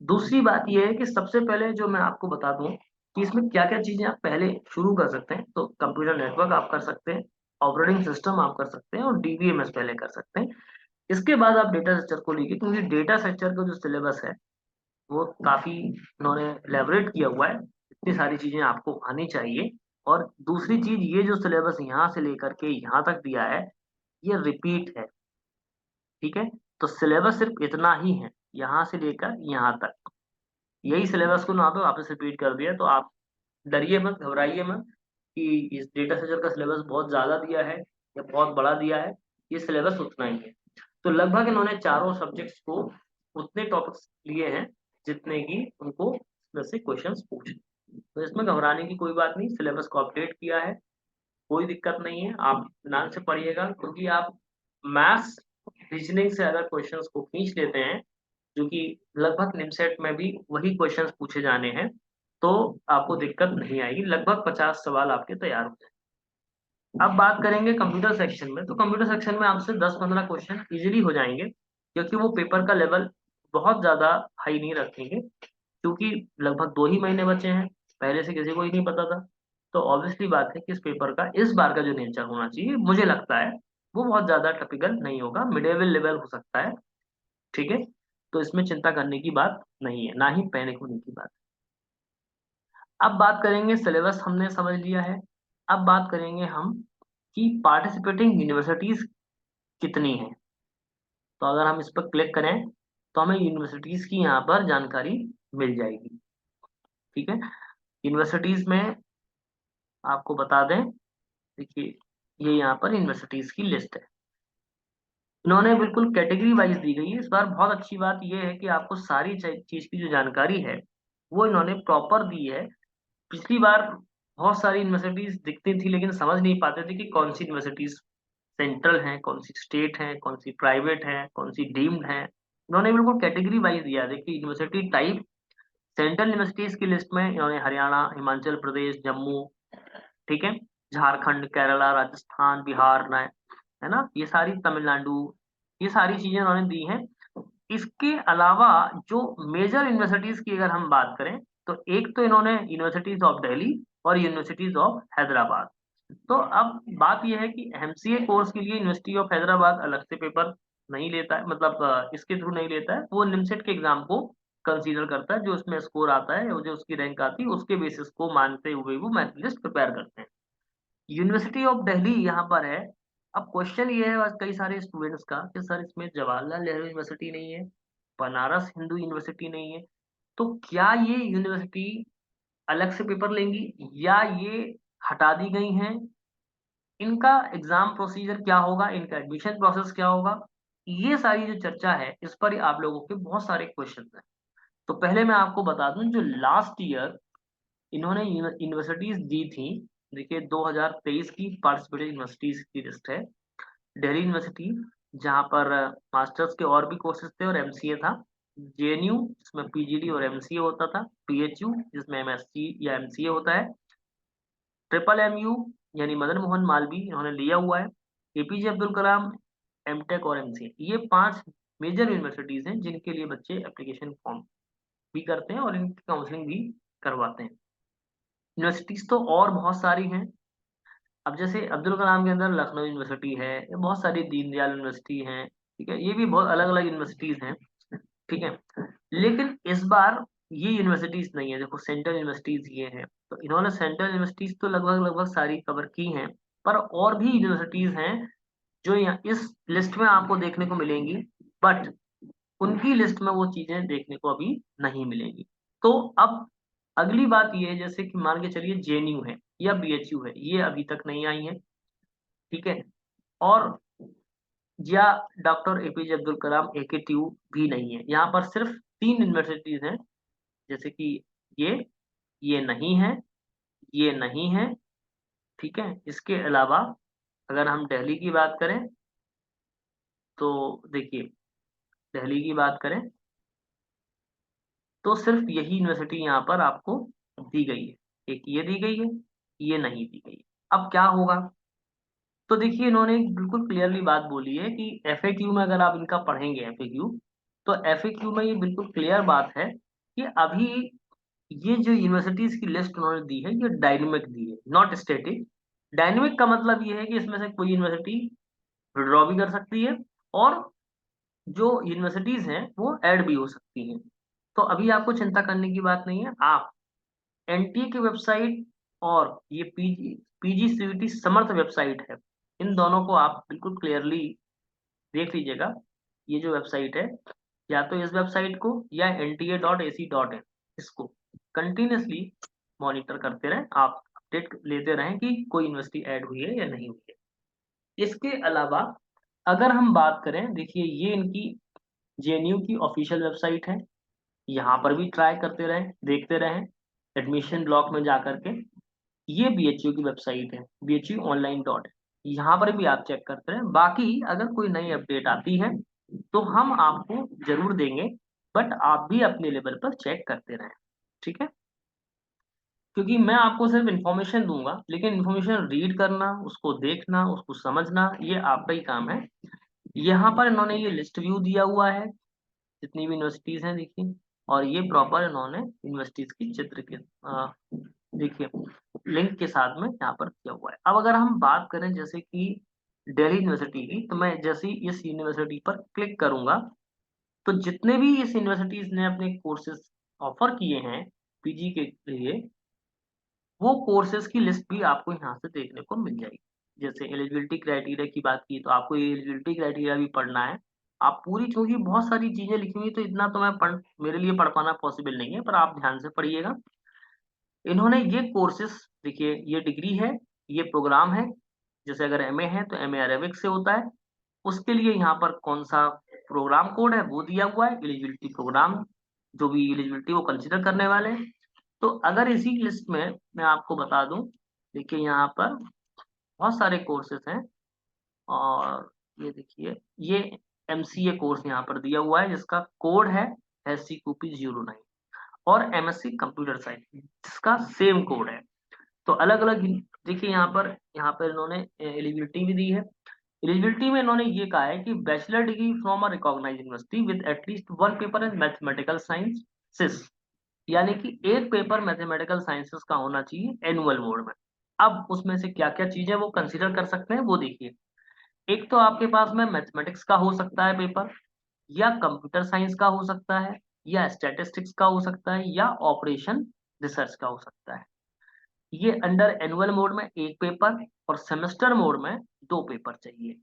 दूसरी बात यह है कि सबसे पहले जो मैं आपको बता दूं कि इसमें क्या क्या चीजें आप पहले शुरू कर सकते हैं, तो कंप्यूटर नेटवर्क आप कर सकते हैं, ऑपरेटिंग सिस्टम आप कर सकते हैं और DBMS पहले कर सकते हैं। इसके बाद आप डेटा स्ट्रक्चर को लीजिए, क्योंकि डेटा स्ट्रक्चर का जो सिलेबस है वो काफी उन्होंने लेबरेट किया हुआ है, इतनी सारी चीजें आपको आनी चाहिए। और दूसरी चीज, ये जो सिलेबस यहाँ से लेकर के यहाँ तक दिया है ये रिपीट है, ठीक है। तो सिलेबस सिर्फ इतना ही है, यहाँ से लेकर यहाँ तक यही सिलेबस को ना तो वापस रिपीट कर दिया, तो आप डरिए मत, घबराइए मत। कि इस डेटा स्ट्रक्चर का सिलेबस बहुत ज़्यादा दिया है या बहुत बड़ा दिया है, ये सिलेबस उतना ही है। तो लगभग इन्होंने चारों सब्जेक्ट्स को उतने टॉपिक्स लिए हैं जितने की उनको इसमें से क्वेश्चंस पूछे। तो इसमें घबराने की कोई बात नहीं, सिलेबस को अपडेट किया है, कोई दिक्कत नहीं है, आप इत्मीनान से पढ़िएगा क्योंकि आप मैथ्स, रीजनिंग से अगर क्वेश्चंस को खींच लेते हैं, जो कि लगभग निमसेट में भी वही क्वेश्चंस पूछे जाने हैं, तो आपको दिक्कत नहीं आएगी, लगभग 50 सवाल आपके तैयार हो जाएँगे। अब बात करेंगे कंप्यूटर सेक्शन में, तो कंप्यूटर सेक्शन में आपसे 10-15 क्वेश्चन ईज़िली हो जाएँगे, क्योंकि वो पेपर का लेवल बहुत ज़्यादा हाई नहीं रखेंगे, क्योंकि लगभग 2 ही महीने बचे हैं, पहले से किसी को ही नहीं पता था। तो ऑब्वियसली बात है कि इस पेपर का इस बार का जो नेचर होना चाहिए, मुझे लगता है, वो बहुत ज़्यादा टिपिकल नहीं होगा, मिड लेवल लेवल हो सकता है, ठीक है? तो इसमें चिंता करने की बात नहीं है, ना ही पैनिक होने की बात। अब बात करेंगे, सिलेबस हमने समझ लिया है, अब बात करेंगे हम कि पार्टिसिपेटिंग यूनिवर्सिटीज़ कितनी हैं? तो अगर हम इस पर क्लिक करें, तो हमें यूनिवर्सिटीज़ की यहाँ पर जानकारी मिल जाएगी, ठीक है? यूनिवर्सिटीज़ में आपको बता दें, देखिए, ये यहाँ पर यूनिवर्सिटीज़ की लिस्ट है। इन्होंने बिल्कुल कैटेगरी वाइज़ दी गई है, इस बार बहुत अच्छी बात ये है कि आपको सारी चीज़ की जो जानकारी है, वो इन्होंने प्रॉपर दी है। पिछली बार बहुत सारी यूनिवर्सिटीज़ दिखती थी लेकिन समझ नहीं पाते थे कि कौन-सी यूनिवर्सिटीज़ सेंट्रल हैं, कौन-सी स्टेट हैं, कौन-सी प्राइवेट हैं, कौन-सी डीम्ड हैं। इन्होंने बिल्कुल कैटेगरी वाइज़ दिया है। देखिए, यूनिवर्सिटी टाइप सेंट्रल यूनिवर्सिटीज़ की लिस्ट में इन्होंने हरियाणा, हिमाचल प्रदेश, जम्मू, ठीक है? झारखंड, केरला, राजस्थान, बिहार न है ना? ये सारी तमिलनाडु, ये सारी चीज़ें उन्होंने दी हैं। इसके अलावा जो मेजर यूनिवर्सिटीज़ की अगर हम बात करें, तो एक तो इन्होंने यूनिवर्सिटीज़ ऑफ दिल्ली और यूनिवर्सिटीज़ ऑफ हैदराबाद। तो अब बात ये है कि एमसीए कोर्स के लिए यूनिवर्सिटी ऑफ हैदराबाद अलग से पेपर नहीं लेता है, मतलब इसके थ्रू नहीं लेता है, वो निमसेट के एग्ज़ाम को कंसीडर करता है, जो उसमें स्कोर आता है, जो उसकी रैंक आती है, उसके बेसिस को मानते हुए वो मेरिट लिस्ट प्रिपेयर करते हैं। यूनिवर्सिटी ऑफ दिल्ली यहाँ पर है। अब क्वेश्चन ये है बस कई सारे स्टूडेंट्स का कि सर इसमें जवाहरलाल नेहरू यूनिवर्सिटी नहीं है, बनारस हिंदू यूनिवर्सिटी नहीं है, तो क्या ये यूनिवर्सिटी अलग से पेपर लेंगी या ये हटा दी गई हैं? इनका एग्ज़ाम प्रोसीजर क्या होगा? इनका एडमिशन प्रोसेस क्या होगा? ये सारी जो चर्चा है, इस पर आप लोगों के बहुत सारे क्वेश्चन्स हैं। तो पहले मैं आपको बता दूँ, जो लास्ट ईयर इन्होंने यूनिवर्सिटीज़ दी थी, देखिए 2023 की पार्टिसिपेटिंग यूनिवर्सिटीज़ की लिस्ट है। दिल्ली यूनिवर्सिटी, जहाँ पर मास्टर्स के और भी कोर्सेज़ थे और एमसीए था। जेएनयू, जिसमें पीजीडी और एमसीए होता था। पीएचयू, जिसमें एमएससी या एमसीए होता है। ट्रिपल एमयू यानी मदन मोहन मालवीय इन्होंने लिया हुआ है। एपीजे अब्दुल कलाम, एमटेक और एमसीए, ये 5 मेजर यूनिवर्सिटीज़ हैं जिनके लिए बच्चे एप्लीकेशन फॉर्म भी करते हैं और इनकी काउंसलिंग भी करवाते हैं। यूनिवर्सिटीज़ तो और बहुत सारी हैं। अब जैसे अब्दुल कलाम के अंदर लखनऊ यूनिवर्सिटी है, बहुत सारी दीनदयाल यूनिवर्सिटी हैं, ठीक है? ये भी बहुत अलग-अलग यूनिवर्सिटीज़ हैं, ठीक है? लेकिन इस बार ये यूनिवर्सिटीज़ नहीं है, देखो सेंट्रल यूनिवर्सिटीज़ ये हैं। तो इन्होंने सेंट्रल यूनिवर्सिटीज़ तो लगभग-लगभग सारी कवर की हैं, पर और भी यूनिवर्सिटीज़ हैं जो यहाँ इस लिस्ट में आपको देखने को मिलेंगी, बट उनकी लिस्ट में वो चीज़ें देखने को अभी नहीं मिलेंगी। तो अब अगली बात ये है, जैसे कि मान के चलिए जेएनयू है या बीएचयू है, ये अभी तक नहीं आई हैं, ठीक है? और या doctor APJ Abdul Kalam AKTU भी नहीं है। यहाँ पर सिर्फ 3 यूनिवर्सिटीज़ हैं, जैसे कि ये, ये नहीं है, ये नहीं है, ठीक है? इसके अलावा अगर हम दिल्ली की बात करें, तो देखिए, दिल्ली की बात करें, तो सिर्फ यही यूनिवर्सिटी यहाँ पर आपको दी गई है। एक ये दी गई है, ये नहीं दी गई है। अब क्या होगा? तो देखिए, इन्होंने एक बिल्कुल क्लियरली बात बोली है कि एफएक्यू में अगर आप इनका पढ़ेंगे एफएक्यू, तो एफएक्यू में ये बिल्कुल क्लियर बात है कि अभी ये जो यूनिवर्सिटीज़ की लिस्ट उन्होंने दी है, ये डायनामिक दी है, नॉट स्टैटिक। डायनामिक का मतलब ये है कि इसमें से कोई यूनिवर्सिटी विथड्रॉ भी कर सकती है और जो यूनिवर्सिटीज़ हैं, वो ऐड भी हो सकती हैं। तो अभी आपको चिंता करने की बात नहीं है। आप एनटीए की वेबसाइट और ये पीजीसीईटी समर्थ वेबसाइट है, इन दोनों को आप बिल्कुल क्लियरली देख लीजिएगा। ये जो वेबसाइट है, या तो इस वेबसाइट को या nta.ac.in, इसको कंटिन्यूअसली मॉनिटर करते रहें, आप अपडेट लेते रहें कि कोई यूनिवर्सिटी ऐड हुई है या नहीं हुई है। इसके अलावा अगर हम बात करें, देखिए ये इनकी जेएनयू की ऑफिशियल वेबसाइट है, यहाँ पर भी ट्राई करते रहें, देखते रहें एडमिशन ब्लॉक में जा करके। ये बीएचयू की वेबसाइट है, बीएचयू ऑनलाइन डॉट, यहाँ पर भी आप चेक करते रहें। बाकी अगर कोई नई अपडेट आती है तो हम आपको जरूर देंगे, बट आप भी अपने लेवल पर चेक करते रहें, ठीक है? क्योंकि मैं आपको सिर्फ इन्फॉर्मेशन दूंगा, लेकिन इन्फॉर्मेशन रीड करना, उसको देखना, उसको समझना, ये आपका ही काम है। यहाँ पर इन्होंने ये लिस्ट व्यू दिया हुआ है जितनी भी यूनिवर्सिटीज हैं, देखिए। और ये प्रॉपर इन्होंने यूनिवर्सिटीज की चित्र के देखिए लिंक के साथ में यहाँ पर किया हुआ है। अब अगर हम बात करें जैसे कि दिल्ली यूनिवर्सिटी की, तो मैं जैसे ही इस यूनिवर्सिटी पर क्लिक करूंगा तो जितने भी इस यूनिवर्सिटीज ने अपने कोर्सेज ऑफर किए हैं पीजी के लिए, वो कोर्सेज की लिस्ट भी आपको यहाँ से देखने को मिल जाएगी। जैसे एलिजिबिलिटी क्राइटेरिया की बात की, तो आपको ये एलिजिबिलिटी क्राइटेरिया भी पढ़ना है। आप पूरी, क्योंकि बहुत सारी चीजें लिखी हुई, तो इतना तो मैं पढ़ मेरे लिए पढ़ पाना पॉसिबल नहीं है, पर आप ध्यान से पढ़िएगा। इन्होंने ये कोर्सेज, देखिए ये डिग्री है, ये प्रोग्राम है। जैसे अगर एमए है तो एमए अरेबिक से होता है, उसके लिए यहाँ पर कौन सा प्रोग्राम कोड है वो दिया हुआ है, एलिजिबिलिटी प्रोग्राम, जो भी एलिजिबिलिटी वो कंसिडर करने वाले हैं। तो अगर इसी लिस्ट में मैं आपको बता दूं, देखिए यहाँ पर बहुत सारे कोर्सेज हैं। और ये देखिए, ये एमसीए कोर्स यहाँ पर दिया हुआ है जिसका कोड है SCQP09, और एमएससी कंप्यूटर साइंस जिसका सेम कोड है। तो अलग अलग, देखिए यहाँ पर इन्होंने एलिजिबिलिटी भी दी है। एलिजिबिलिटी में इन्होंने ये कहा है कि bachelor degree from a recognised university with at least one paper in mathematical sciences, यानी कि एक पेपर मैथमेटिकल साइंसेस का होना चाहिए एनुअल मोड में। अब उसमें से क्या क्या चीजें वो कंसीडर कर सकते हैं वो देखिए। एक तो आपके पास में मैथमेटिक्स का हो सकता है पेपर, या कंप्यूटर साइंस का हो सकता है, या स्टैटिस्टिक्स का हो सकता है, या ऑपरेशन रिसर्च का हो सकता है। ये अंडर एनुअल मोड में एक पेपर, और सेमेस्टर मोड में दो पेपर चाहिए,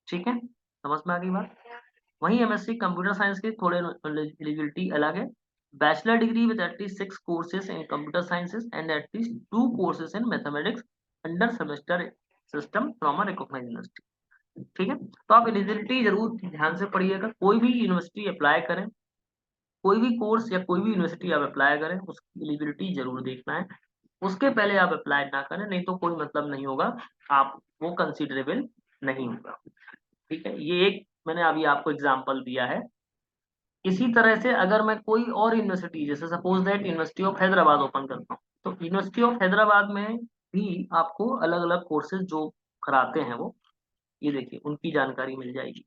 ठीक है? समझ में आ गई बात? वहीं एमएससी कंप्यूटर साइंस के थोड़े एलिजिबिलिटी अलग है। Bachelor degree with at least 6 courses in computer sciences and at least 2 courses in mathematics under semester system from a recognised university, ठीक है? तो आप एलिजिबिलिटी जरूर ध्यान से पढ़िएगा। कोई भी यूनिवर्सिटी अप्लाई करें, कोई भी कोर्स या कोई भी यूनिवर्सिटी आप अप्लाई करें, उसकी एलिजिबिलिटी जरूर देखना है। उसके पहले आप अप्लाई ना करें, नहीं तो कोई मतलब नहीं होगा, आप वो कंसिडरेबल नहीं होगा, ठीक है? ये एक मैंने अभी आपको एग्जांपल दिया है। इसी तरह से अगर मैं कोई और यूनिवर्सिटी, जैसे suppose that university of Hyderabad open करता हूँ, तो यूनिवर्सिटी ऑफ हैदराबाद में भी आपको अलग अलग कोर्सेज जो कराते हैं वो, ये देखिए उनकी जानकारी मिल जाएगी।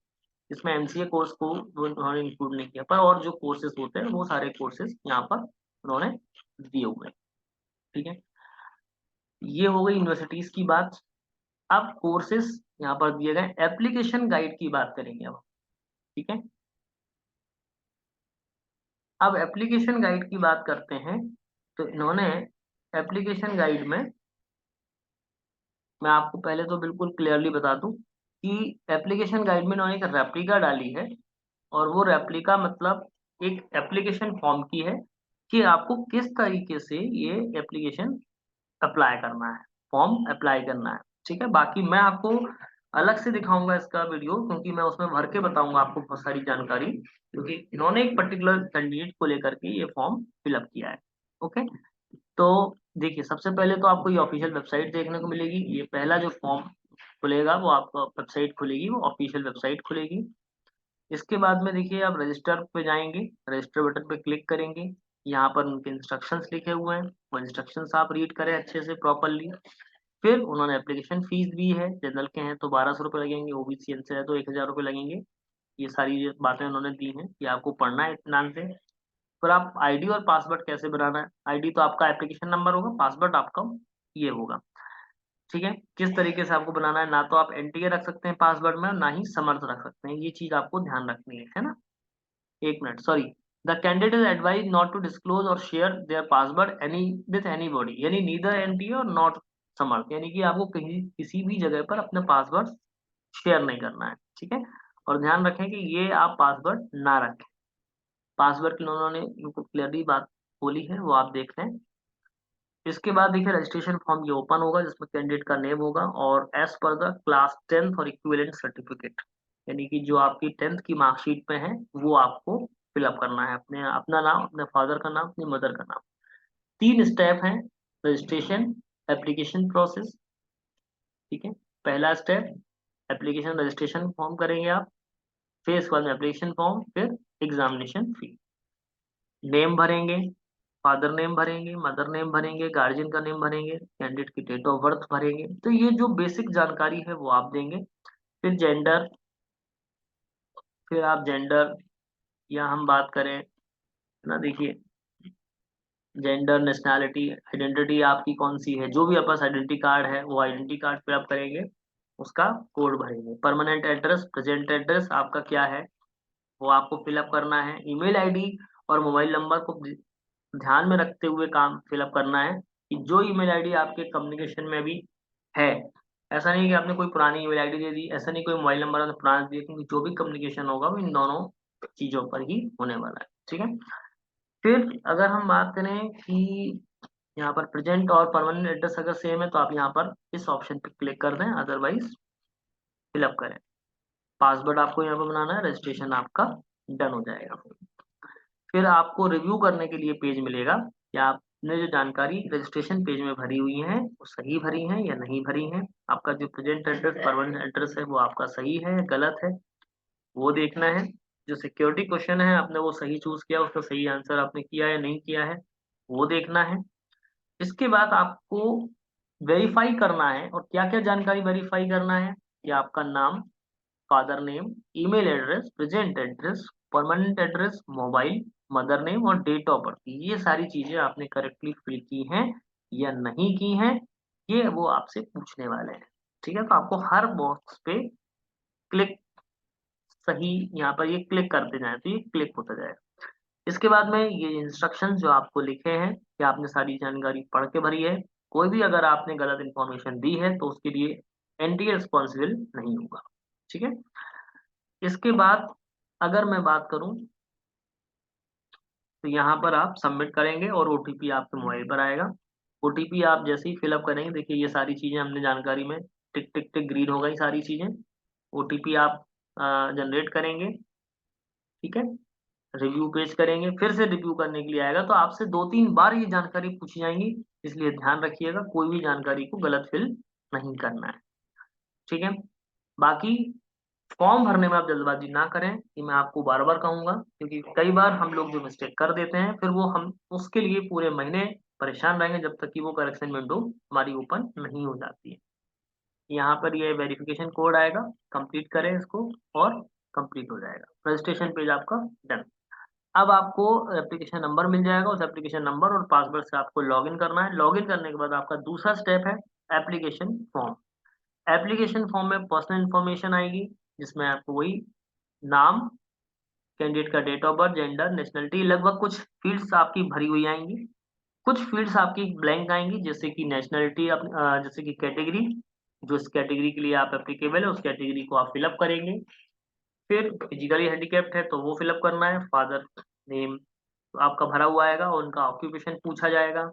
इसमें एमसीए कोर्स को वो उन्होंने इंक्लूड नहीं किया, पर और जो कोर्सेज होते हैं वो सारे कोर्सेज यहाँ पर उन्होंने दिए हुए हैं, ठीक है? ये हो गई यूनिवर्सिटीज की बात। अब कोर्सेज यहाँ पर दिए गए, एप्लीकेशन गाइड की बात करेंगे अब, ठीक है? अब एप्लीकेशन गाइड की बात करते हैं, तो इन्होंने एप्लीकेशन गाइड में, मैं आपको पहले तो बिल्कुल क्लियरली बता दूं कि एप्लीकेशन गाइड में इन्होंने एक रेप्लिका डाली है, और वो रेप्लिका मतलब एक एप्लीकेशन फॉर्म की है कि आपको किस तरीके से ये एप्लीकेशन अप्लाई करना है, फॉर्म अप्लाई करना है, ठीक है? बाकी मैं आपको अलग से दिखाऊंगा इसका वीडियो, क्योंकि मैं उसमें भर के बताऊंगा आपको बहुत सारी जानकारी, क्योंकि इन्होंने एक पर्टिकुलर कैंडिडेट को लेकर के ये फॉर्म फिलअप किया है। ओके, तो देखिए सबसे पहले तो आपको ये ऑफिशियल वेबसाइट देखने को मिलेगी। ये पहला जो फॉर्म खुलेगा वो आपका वेबसाइट खुलेगी, वो ऑफिशियल वेबसाइट खुलेगी। इसके बाद में देखिए आप रजिस्टर पे जाएंगे, रजिस्टर बटन पे क्लिक करेंगे। यहाँ पर उनके इंस्ट्रक्शंस लिखे हुए हैं, वो इंस्ट्रक्शंस आप रीड करें अच्छे से प्रॉपरली। फिर उन्होंने एप्लीकेशन फीस दी है, जनरल के हैं तो 1200 रुपये लगेंगे, ओबीसी से है तो 1000 रुपये लगेंगे। ये सारी जो बातें उन्होंने दी हैं कि आपको पढ़ना है इत्मीनान से। फिर आप आईडी और पासवर्ड कैसे बनाना है, आईडी तो आपका एप्लीकेशन नंबर होगा, पासवर्ड आपका ये होगा, ठीक है? किस तरीके से आपको बनाना है, ना तो आप एनटीए रख सकते हैं पासवर्ड में, ना ही समर्थ रख सकते हैं, ये चीज आपको ध्यान रखनी है ना? एक minute, sorry. The candidate is advise not to disclose और share their password any with anybody, यानी नीदर एनटीए और नॉट समर्थ, यानी कि आपको कहीं किसी भी जगह पर अपना पासवर्ड शेयर नहीं करना है, ठीक है? और ध्यान रखें कि ये आप पासवर्ड ना रखें। पासवर्ड की उन्होंने बिल्कुल क्लियरली बात बोली है, वो आप देख लें। इसके बाद देखिए रजिस्ट्रेशन फॉर्म ये ओपन होगा जिसमें कैंडिडेट का नेम होगा और as per the class 10th और इक्विवेलेंट सर्टिफिकेट, यानी कि जो आपकी 10th की मार्कशीट पे है वो आपको फिलअप करना है, अपने अपना नाम, अपने फादर का नाम, अपनी मदर का नाम। 3 स्टेप हैं, रजिस्ट्रेशन, एप्लीकेशन प्रोसेस, ठीक है। पहला स्टेप एप्लीकेशन रजिस्ट्रेशन फॉर्म करेंगे आप, फिर इसके बाद में एप्लीकेशन फॉर्म, फिर एग्जामिनेशन फी। नेम भरेंगे, फादर नेम भरेंगे, मदर नेम भरेंगे, गार्जियन का नेम भरेंगे, कैंडिडेट की डेट ऑफ बर्थ भरेंगे। तो ये जो बेसिक जानकारी है वो आप देंगे। फिर जेंडर, फिर आप जेंडर या हम बात करें ना, देखिए जेंडर, नेशनैलिटी, आइडेंटिटी आपकी कौन सी है, जो भी आपके पास आइडेंटिटी कार्ड है वो आइडेंटिटी कार्ड पे आप करेंगे, उसका कोड भरेंगे। परमानेंट एड्रेस, प्रेजेंट एड्रेस आपका क्या है वो आपको फिलअप करना है। ईमेल आईडी और मोबाइल नंबर को ध्यान में रखते हुए काम फिलअप करना है कि जो ईमेल आईडी आपके कम्युनिकेशन में भी है, ऐसा नहीं कि आपने कोई पुरानी ईमेल आईडी दे दी, ऐसा नहीं कोई मोबाइल नंबर आपने पुराना दिया, क्योंकि जो भी कम्युनिकेशन होगा वो इन दोनों चीजों पर ही होने वाला है, ठीक है। फिर अगर हम बात करें कि यहाँ पर प्रेजेंट और परमानेंट एड्रेस अगर सेम है तो आप यहाँ पर इस ऑप्शन पे क्लिक कर दें, अदरवाइज फिलअप करें। पासवर्ड आपको यहाँ पर बनाना है, रजिस्ट्रेशन आपका डन हो जाएगा। फिर आपको रिव्यू करने के लिए पेज मिलेगा कि आपने जो जानकारी रजिस्ट्रेशन पेज में भरी हुई है वो सही भरी है या नहीं भरी है। आपका जो प्रेजेंट एड्रेस, परमानेंट एड्रेस है वो आपका सही है गलत है वो देखना है। जो सिक्योरिटी क्वेश्चन है आपने वो सही चूज किया, उसका सही आंसर आपने किया या नहीं किया है वो देखना है। इसके बाद आपको वेरीफाई करना है, और क्या क्या जानकारी वेरीफाई करना है कि आपका नाम, father name, email address, present address, permanent address, mobile, mother name और डेट ऑफ बर्थ, ये सारी चीजें आपने करेक्टली फिल की हैं या नहीं की हैं, ये वो आपसे पूछने वाले हैं, ठीक है। तो आपको हर बॉक्स पे क्लिक, सही यहाँ पर ये क्लिक करते जाएं तो ये क्लिक होता जाएगा। इसके बाद में ये इंस्ट्रक्शंस जो आपको लिखे हैं कि आपने सारी जानकारी पढ़ के भरी है, कोई भी अगर आपने गलत इन्फॉर्मेशन दी है तो उसके लिए एंटी रिस्पॉन्सिबल नहीं होगा, ठीक है। इसके बाद अगर मैं बात करूं तो यहाँ पर आप सबमिट करेंगे और ओटीपी आपके मोबाइल पर आएगा। ओटीपी आप जैसे ही फिलअप करेंगे, देखिए ये सारी चीजें हमने जानकारी में टिक टिक टिक ग्रीन हो गई सारी चीजें। ओटीपी आप जनरेट करेंगे, ठीक है। रिव्यू पेज करेंगे, फिर से रिव्यू करने के लिए आएगा तो आपसे 2-3 बार ये जानकारी पूछी जाएंगी, इसलिए ध्यान रखिएगा कोई भी जानकारी को गलत फिल नहीं करना है, ठीक है। बाकी फॉर्म भरने में आप जल्दबाजी ना करें, ये मैं आपको बार बार कहूंगा, क्योंकि कई बार हम लोग जो मिस्टेक कर देते हैं फिर वो हम उसके लिए पूरे महीने परेशान रहेंगे जब तक कि वो करेक्शन विंडो हमारी ओपन नहीं हो जाती है। यहाँ पर ये वेरिफिकेशन कोड आएगा, कंप्लीट करें इसको और कंप्लीट हो जाएगा, रजिस्ट्रेशन पेज आपका डन। अब आपको एप्लीकेशन नंबर मिल जाएगा, उस एप्लीकेशन नंबर और पासवर्ड से आपको लॉगिन करना है। लॉगिन करने के बाद आपका दूसरा स्टेप है एप्लीकेशन फॉर्म। एप्लीकेशन फॉर्म में पर्सनल इन्फॉर्मेशन आएगी जिसमें आपको वही नाम, कैंडिडेट का date of birth, gender, nationality, लगभग कुछ फील्ड्स आपकी भरी हुई आएंगी, कुछ फील्ड्स आपकी ब्लैंक आएंगी, जैसे कि नेशनलिटी, जैसे कि कैटेगरी, जो इस कैटेगरी के लिए आप एप्लीकेबल है उस कैटेगरी को आप फिलअप करेंगे। फिर फिजिकली हैंडीकैप्ड है तो वो फिलअप करना है। फादर नेम तो आपका भरा हुआ आएगा और उनका ऑक्यूपेशन पूछा जाएगा,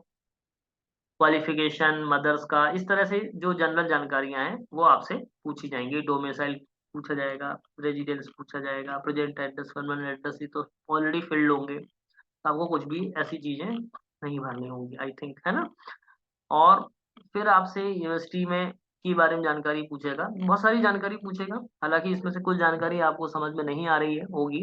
क्वालिफिकेशन, मदर्स का, इस तरह से जो जनरल जानकारियां हैं वो आपसे पूछी जाएंगी। डोमिसाइल पूछा जाएगा, रेजिडेंस पूछा जाएगा, प्रेजेंट एड्रेस, परमानेंट एड्रेस, ये तो ऑलरेडी फिल्ड होंगे, तो आपको कुछ भी ऐसी चीजें नहीं भरनी होंगी आई थिंक, है ना। और फिर आपसे यूनिवर्सिटी में के बारे में जानकारी पूछेगा, बहुत सारी जानकारी पूछेगा, हालांकि इसमें से कुछ जानकारी आपको समझ में नहीं आ रही है होगी,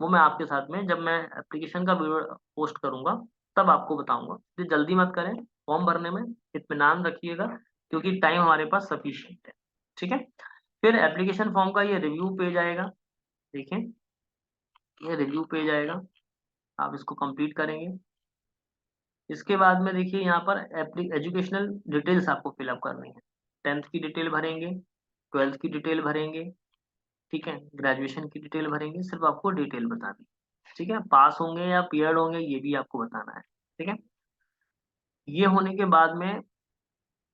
वो मैं आपके साथ में जब मैं एप्लीकेशन का वीडियो पोस्ट करूंगा तब आपको बताऊंगा। तो जल्दी मत करें फॉर्म भरने में, इत्मीनान रखिएगा क्योंकि टाइम हमारे पास सफिशिएंट है, ठीक है। फिर एप्लीकेशन फॉर्म का ये रिव्यू पेज आएगा, देखें ये रिव्यू पेज आएगा, आप इसको कंप्लीट करेंगे। इसके बाद में देखिए यहाँ पर एजुकेशनल डिटेल्स आपको फिलअप करनी है। 10th की डिटेल भरेंगे, 12th की डिटेल भरेंगे, ठीक है, ग्रेजुएशन की डिटेल भरेंगे, सिर्फ आपको डिटेल बतानी है, ठीक है। पास होंगे या पीरियड होंगे ये भी आपको बताना है, ठीक है। ये होने के बाद में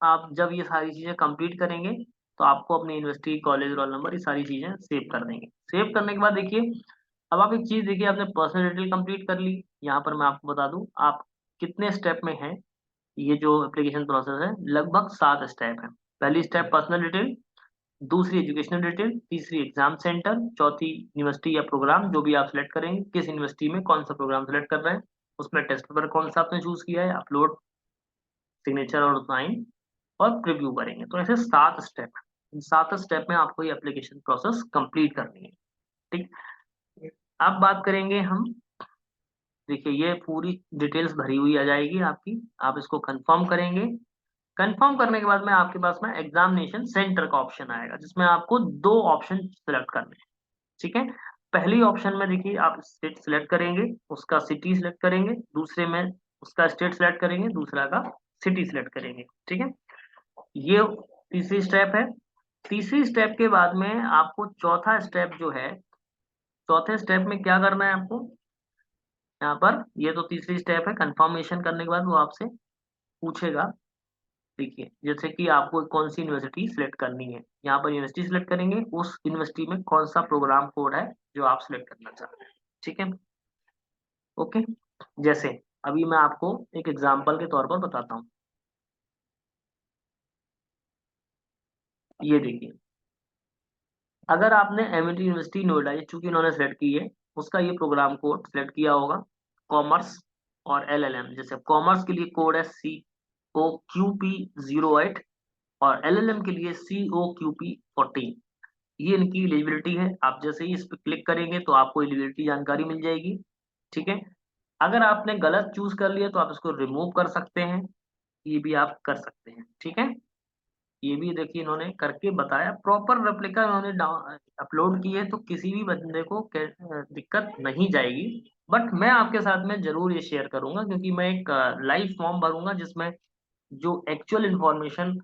आप जब ये सारी चीजें कंप्लीट करेंगे तो आपको अपनी यूनिवर्सिटी, कॉलेज, रोल नंबर, ये सारी चीजें सेव कर देंगे। सेव करने के बाद देखिए अब आप एक चीज देखिए, आपने पर्सनल डिटेल कंप्लीट कर ली। यहाँ पर मैं आपको बता दूं आप कितने स्टेप में हैं। ये जो एप्लीकेशन प्रोसेस है लगभग 7 स्टेप है। पहली स्टेप पर्सनल डिटेल, दूसरी एजुकेशनल डिटेल, तीसरी एग्जाम सेंटर, चौथी यूनिवर्सिटी या प्रोग्राम जो भी आप सिलेक्ट करेंगे, किस यूनिवर्सिटी में कौन सा प्रोग्राम सिलेक्ट कर रहे हैं, उसमें टेस्ट पेपर कौन सा आपने चूज किया है, अपलोड, सिग्नेचर और साइन, और प्रीव्यू करेंगे। तो ऐसे 7 स्टेप है। इन 7 स्टेप में आपको ये एप्लीकेशन प्रोसेस कंप्लीट करनी है। ठीक। अब बात करेंगे हम, देखिए ये पूरी डिटेल्स भरी हुई आ जाएगी आपकी, आप इसको कंफर्म करेंगे। कंफर्म करने के बाद में आपके पास में एग्जामिनेशन सेंटर का ऑप्शन आएगा, जिसमें आपको 2 ऑप्शन सिलेक्ट करने हैं। ठीक है। पहली ऑप्शन में देखिए आप स्टेट सिलेक्ट करेंगे, उसका सिटी सिलेक्ट करेंगे, दूसरे में उसका स्टेट सिलेक्ट करेंगे, दूसरा का सिटी सिलेक्ट करेंगे। ठीक है। ये तीसरी स्टेप है। तीसरी स्टेप के बाद में आपको चौथा स्टेप जो है, चौथे स्टेप में क्या करना है आपको, यहाँ पर ये तो तीसरी स्टेप है, कंफर्मेशन करने के बाद वो आपसे पूछेगा। देखिए जैसे कि आपको कौन सी यूनिवर्सिटी सिलेक्ट करनी है, यहाँ पर यूनिवर्सिटी सिलेक्ट करेंगे, उस यूनिवर्सिटी में कौन सा प्रोग्राम कोड है जो आप सिलेक्ट करना चाहते हैं। ठीक है। ओके। जैसे अभी मैं आपको एक एग्जांपल के तौर पर बताता हूँ। ये देखिए, अगर आपने एमिटी यूनिवर्सिटी नोएडा, ये चूंकि इन्होंने सेलेक्ट की है, उसका ये प्रोग्राम कोड सेलेक्ट किया होगा, कॉमर्स और एलएलएम। जैसे कॉमर्स के लिए कोड है COQP08 और एलएलएम के लिए COQP14। ये इनकी एलिजिबिलिटी है। आप जैसे ही इस पर क्लिक करेंगे तो आपको एलिजिबिलिटी जानकारी मिल जाएगी। ठीक है। अगर आपने गलत चूज कर लिया तो आप इसको रिमूव कर सकते हैं, ये भी आप कर सकते हैं। ठीक है। ये भी देखिए इन्होंने करके बताया, प्रॉपर रेप्लिका इन्होंने अपलोड की है, तो किसी भी बंदे को दिक्कत नहीं जाएगी। बट मैं आपके साथ में जरूर ये शेयर करूंगा, क्योंकि मैं एक लाइव फॉर्म भरूंगा जिसमें जो एक्चुअल इंफॉर्मेशन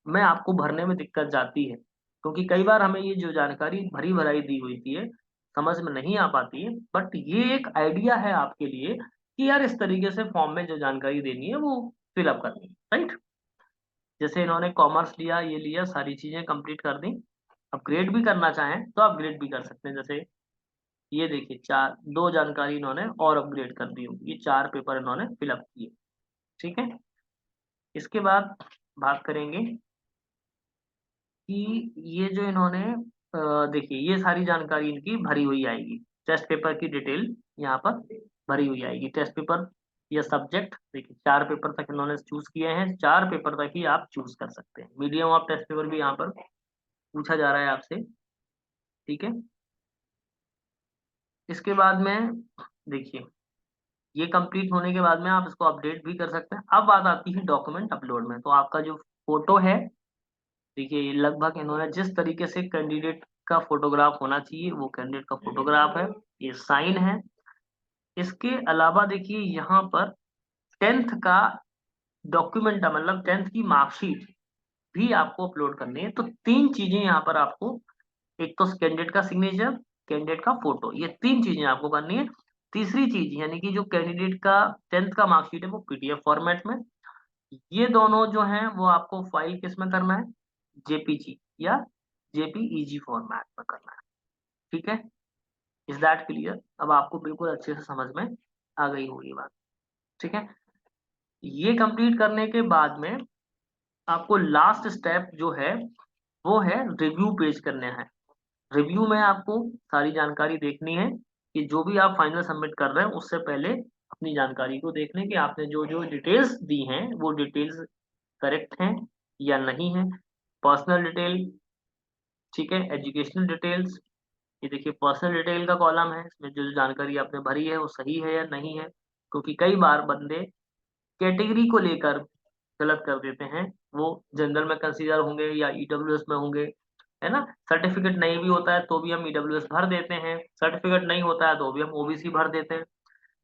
में आपको भरने में दिक्कत जाती है, क्योंकि कई बार हमें ये जो जानकारी भरी भराई दी हुई थी है समझ में नहीं आ पाती है। बट ये एक आइडिया है आपके लिए कि यार इस तरीके से फॉर्म में जो जानकारी देनी है वो फिलअप करनी है, राइट। जैसे इन्होंने कॉमर्स लिया, ये लिया, सारी चीजें कंप्लीट कर दी। अपग्रेड भी करना चाहें तो अपग्रेड भी कर सकते हैं। जैसे ये देखिए, चार दो जानकारी इन्होंने और अपग्रेड कर दी होगी, ये 4 पेपर इन्होंने फिलअप किए। ठीक है। इसके बाद बात करेंगे कि ये जो इन्होंने देखिए ये सारी जानकारी इनकी भरी हुई आएगी। टेस्ट पेपर की डिटेल यहाँ पर भरी हुई आएगी। टेस्ट पेपर या सब्जेक्ट, देखिए 4 पेपर तक इन्होंने चूज किए हैं, 4 पेपर तक ही आप चूज कर सकते हैं। मीडियम ऑफ टेस्ट पेपर भी यहाँ पर पूछा जा रहा है आपसे। ठीक है। इसके बाद में देखिए, ये कंप्लीट होने के बाद में आप इसको अपडेट भी कर सकते हैं। अब बात आती है डॉक्यूमेंट अपलोड में। तो आपका जो फोटो है, देखिए ये लगभग इन्होंने जिस तरीके से कैंडिडेट का फोटोग्राफ होना चाहिए वो कैंडिडेट का फोटोग्राफ है, ये साइन है। इसके अलावा देखिए यहाँ पर 10th का डॉक्यूमेंट, मतलब 10th की मार्कशीट भी आपको अपलोड करनी है। तो 3 चीजें यहाँ पर आपको, एक तो कैंडिडेट का सिग्नेचर, कैंडिडेट का फोटो, ये 3 चीजें आपको करनी है। तीसरी चीज यानी कि जो कैंडिडेट का 10th का मार्कशीट है वो पीडीएफ फॉर्मेट में, ये दोनों जो हैं वो आपको फाइल किस में करना है, जेपीजी या जेपीईजी फॉर्मेट में करना है। ठीक है। Is that clear? अब आपको बिल्कुल अच्छे से समझ में आ गई होगी बात। ठीक है। ये कंप्लीट करने के बाद में आपको लास्ट स्टेप जो है वो है रिव्यू पेज करने हैं। रिव्यू में आपको सारी जानकारी देखनी है कि जो भी आप फाइनल सबमिट कर रहे हैं उससे पहले अपनी जानकारी को देख लें कि आपने जो जो डिटेल्स दी हैं वो डिटेल्स करेक्ट हैं या नहीं है। पर्सनल डिटेल, ठीक है, एजुकेशनल डिटेल्स, ये देखिए पर्सनल डिटेल का कॉलम है, इसमें जो जो जानकारी आपने भरी है वो सही है या नहीं है। क्योंकि कई बार बंदे कैटेगरी को लेकर गलत कर देते हैं, वो जनरल में कंसीडर होंगे या ईडब्ल्यूएस में होंगे, है ना। सर्टिफिकेट नहीं भी होता है तो भी हम ईडब्ल्यूएस भर देते हैं, सर्टिफिकेट नहीं होता है तो भी हम ओबीसी भर देते हैं,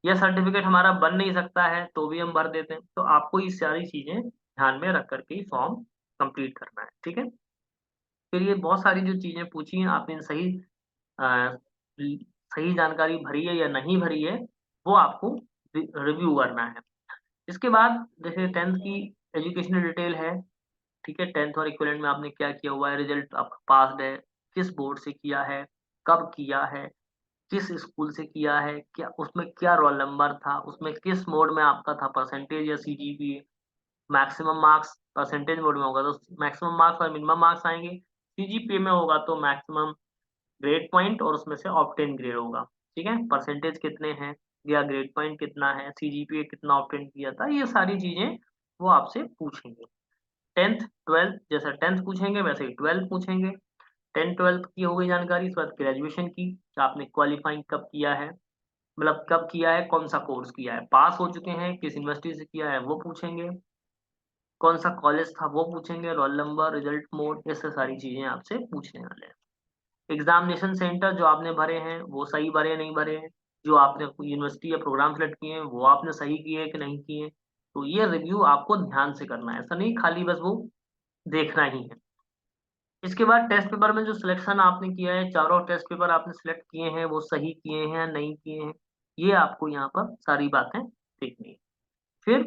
या सर्टिफिकेट हमारा बन नहीं सकता है तो भी हम भर देते हैं। तो आपको ये सारी चीजें ध्यान में रख करके ही फॉर्म कंप्लीट करना है। ठीक है। फिर ये बहुत सारी जो चीजें पूछी हैं आपने सही अ, सही जानकारी भरी है या नहीं भरी है, वो आपको रिव्यू करना है। इसके बाद जैसे 10th की एजुकेशनल डिटेल है, ठीक है, 10th और इक्विवेलेंट में आपने क्या किया हुआ है, रिजल्ट आपका पास्ड है, किस बोर्ड से किया है, कब किया है, किस स्कूल से किया है, क्या उसमें क्या रोल नंबर था, उसमें किस मोड में आपका था, परसेंटेज या CGPA, maximum marks percentage mode में होगा तो मैक्सिमम मार्क्स और मिनिमम मार्क्स आएंगे। सीजीपीए में होगा तो मैक्सिमम ग्रेड पॉइंट और उसमें से ऑब्टेन ग्रेड होगा। ठीक है, परसेंटेज कितने हैं या ग्रेड पॉइंट कितना है, सीजीपीए कितना ऑब्टेन किया था, ये सारी चीजें वो आपसे पूछेंगे। 10th 12th जैसा 10th पूछेंगे वैसे ही 12th पूछेंगे। 10 12th की हो गई जानकारी, इसके बाद ग्रेजुएशन की, कि आपने क्वालिफाइंग कब किया है, मतलब कब किया है, कौन सा कोर्स किया है, पास हो चुके हैं, किस यूनिवर्सिटी से किया है वो पूछेंगे, कौन सा कॉलेज था वो पूछेंगे, रोल नंबर, रिजल्ट मोड, ये सब सारी चीजें आपसे पूछने वाले हैं। एग्जामिनेशन सेंटर जो आपने भरे हैं वो सही भरे नहीं भरे हैं, जो आपने यूनिवर्सिटी या प्रोग्राम सेलेक्ट किए हैं वो आपने सही किए कि नहीं किए, तो ये रिव्यू आपको ध्यान से करना है, ऐसा नहीं खाली बस वो देखना ही है। इसके बाद टेस्ट पेपर में जो सिलेक्शन आपने किया है, चारों टेस्ट पेपर आपने सिलेक्ट किए हैं वो सही किए हैं या नहीं किए हैं, ये आपको यहाँ पर सारी बातें देखनी है। फिर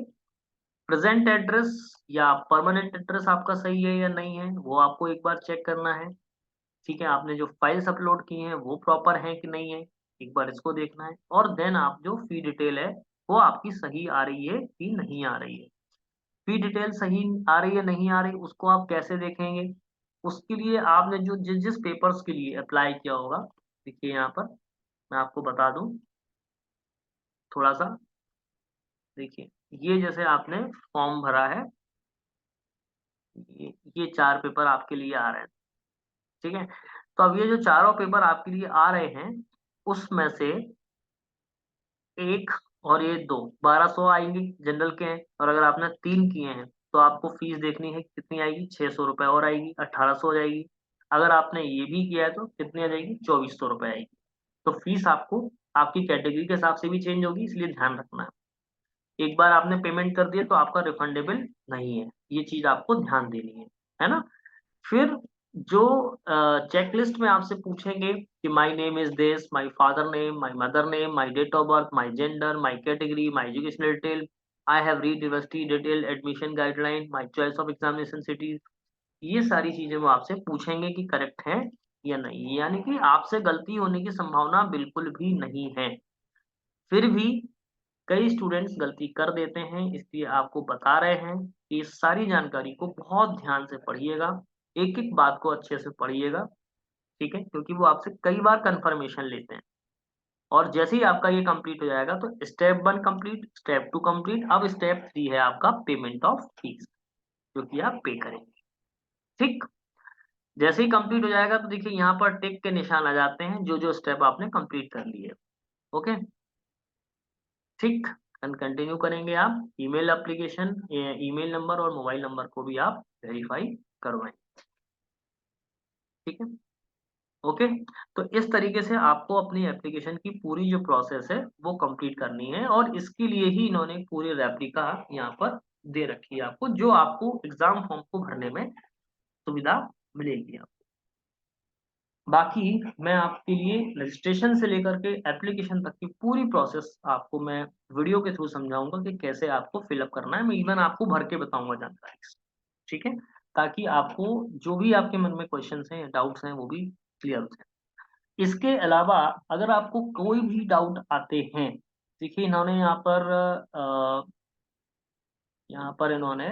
प्रेजेंट एड्रेस या परमानेंट एड्रेस आपका सही है या नहीं है वो आपको एक बार चेक करना है। ठीक है, आपने जो फाइल्स अपलोड की हैं वो प्रॉपर हैं कि नहीं है, एक बार इसको देखना है। और देन आप जो फी डिटेल है वो आपकी सही आ रही है कि नहीं आ रही है। फी डिटेल सही आ रही है नहीं आ रही उसको आप कैसे देखेंगे, उसके लिए आपने जो जिस जिस पेपर्स के लिए अप्लाई किया होगा, देखिए यहाँ पर मैं आपको बता दूं थोड़ा सा। देखिए, ये जैसे आपने फॉर्म भरा है, ये 4 पेपर आपके लिए आ रहे हैं। ठीक है, तो अब ये जो चारों पेपर आपके लिए आ रहे हैं उसमें से एक और ये दो 1200 आएंगे जनरल के हैं, और अगर आपने 3 किए हैं तो आपको फीस देखनी है कितनी आएगी, 600 रुपए और आएगी, 1800 हो जाएगी। अगर आपने ये भी किया है तो कितनी आ जाएगी, 2400 रुपए आएगी। तो फीस आपको आपकी कैटेगरी के हिसाब से भी चेंज होगी, इसलिए ध्यान रखना है। एक बार आपने पेमेंट कर दिया तो आपका रिफंडेबल नहीं है, ये चीज आपको ध्यान देनी है ना। फिर जो चेकलिस्ट में आपसे पूछेंगे कि my name is this, my father name, my mother name, my date of birth, my gender, my category, my educational detail, I have read university detail, admission guideline, my choice of examination cities, ये सारी चीजें वो आपसे पूछेंगे कि correct है या नहीं, यानी कि आपसे गलती होने की संभावना बिल्कुल भी नहीं है। फिर भी कई स्टूडेंट्स गलती कर देते हैं, इसलिए आपको बता रहे हैं कि इस सारी जानकारी को बहुत ध्यान से पढ़िएगा, एक एक बात को अच्छे से पढ़िएगा। ठीक है, क्योंकि वो आपसे कई बार कंफर्मेशन लेते हैं। और जैसे ही आपका ये कंप्लीट हो जाएगा तो स्टेप 1 कंप्लीट, स्टेप 2 कंप्लीट, अब स्टेप 3 है आपका पेमेंट ऑफ फीस, जो कि आप पे करेंगे। ठीक, जैसे ही कंप्लीट हो जाएगा तो देखिए यहाँ पर टिक के निशान आ जाते हैं जो जो स्टेप आपने कंप्लीट कर लिए। ओके, ठीक, कंटिन्यू करेंगे आप। ईमेल एप्लीकेशन, ईमेल नंबर और मोबाइल नंबर को भी आप वेरीफाई करवाएं। ठीक है, ओके। तो इस तरीके से आपको अपनी एप्लीकेशन की पूरी जो प्रोसेस है वो कंप्लीट करनी है, और इसके लिए ही इन्होंने पूरी रेप्लिका यहाँ पर दे रखी है आपको, जो आपको एग्जाम फॉर्म को भरने में सुविधा मिलेगी आपको। बाकी मैं आपके लिए रजिस्ट्रेशन से लेकर के एप्लीकेशन तक की पूरी प्रोसेस आपको मैं वीडियो के थ्रू समझाऊंगा कि कैसे आपको फिलअप करना है, मैं इवन आपको भर के बताऊंगा जानकारी। ठीक है, ताकि आपको जो भी आपके मन में क्वेश्चंस हैं, डाउट्स हैं, वो भी क्लियर हो जाए। इसके अलावा अगर आपको कोई भी डाउट आते हैं, देखिए इन्होंने यहाँ पर इन्होंने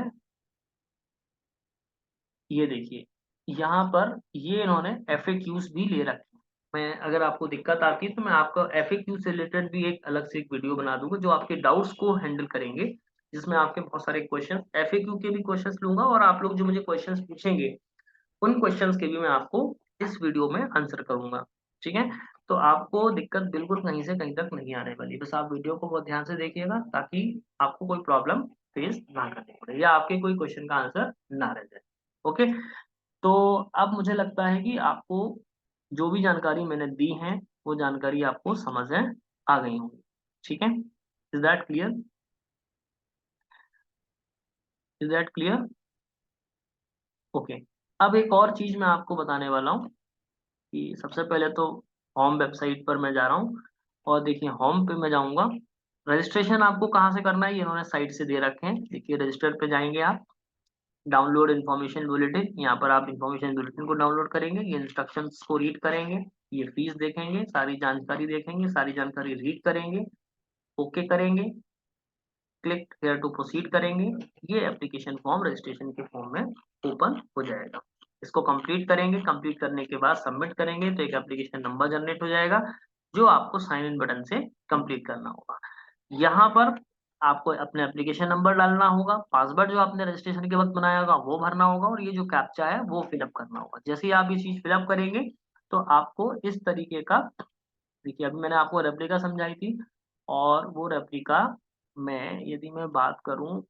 ये देखिए, यहाँ पर ये इन्होंने FAQs भी ले रखे हैं। मैं अगर आपको दिक्कत आती है तो मैं आपको FAQ से रिलेटेड भी एक अलग से एक वीडियो बना दूंगा जो आपके डाउट्स को हैंडल करेंगे, जिसमें आपके बहुत सारे क्वेश्चन FAQ के भी क्वेश्चंस लूंगा, और आप लोग जो मुझे क्वेश्चंस पूछेंगे उन क्वेश्चंस के भी मैं आपको इस वीडियो में आंसर करूंगा। ठीक है, तो आपको दिक्कत बिल्कुल कहीं से कहीं तक नहीं आने वाली, बस आप वीडियो को बहुत ध्यान से देखिएगा ताकि आपको कोई प्रॉब्लम फेस ना करनी पड़े या आपके कोई क्वेश्चन का आंसर ना रह जाए। ओके, तो अब मुझे लगता है कि आपको जो भी जानकारी मैंने दी है वो जानकारी आपको समझ में आ गई होगी। ठीक है, is that clear, is that clear? Okay, अब एक और चीज मैं आपको बताने वाला हूँ कि सबसे पहले तो होम वेबसाइट पर मैं जा रहा हूँ, और देखिए होम पे मैं जाऊंगा। रजिस्ट्रेशन आपको कहाँ से करना है ये इन्होंने साइट से दे रखे हैं, देखिए रजिस्टर पे जाएंगे आप, डाउनलोड इन्फॉर्मेशन बुलेटिन, यहाँ पर आप इन्फॉर्मेशन बुलेटिन को डाउनलोड करेंगे, ये इंस्ट्रक्शंस को रीड करेंगे, ये फीस देखेंगे, सारी जानकारी देखेंगे, सारी जानकारी रीड करेंगे, ओके करेंगे। क्लिक हियर टू प्रोसीड करेंगे, ये एप्लीकेशन फॉर्म रजिस्ट्रेशन के फॉर्म में ओपन हो जाएगा। इसको कंप्लीट करेंगे, कंप्लीट करने के बाद सबमिट करेंगे तो एक एप्लीकेशन नंबर जनरेट हो जाएगा, जो आपको साइन इन बटन से कंप्लीट करना होगा। यहाँ पर आपको अपने एप्लीकेशन नंबर डालना होगा, पासवर्ड जो आपने रजिस्ट्रेशन के वक्त बनाया होगा वो भरना होगा, और ये जो कैप्चा है वो फिलअप करना होगा। जैसे ही आप ये चीज फिलअप करेंगे तो आपको इस तरीके का, देखिए अभी मैंने आपको रेप्लिका समझाई थी, और वो रेप्लिका में यदि मैं बात करूं,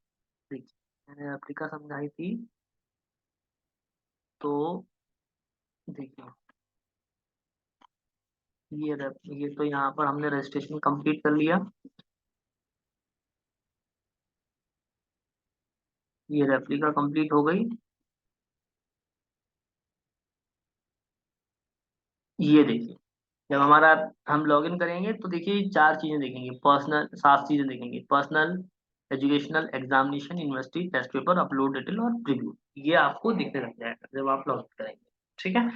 देखिए मैंने रेप्लिका समझाई थी, तो देखिए ये तो यहाँ पर हमने रजिस्ट्रेशन कंप्लीट कर लिया, ये रेप्लिका कंप्लीट हो गई। ये देखिए जब हमारा हम लॉगिन करेंगे तो देखिए चार चीजें देखेंगे, पर्सनल, सात चीजें देखेंगे, personal, educational, examination, university, test paper, upload detail और प्रीव्यू, ये आपको दिखने लग जाएगा जब आप लॉगिन करेंगे। ठीक है,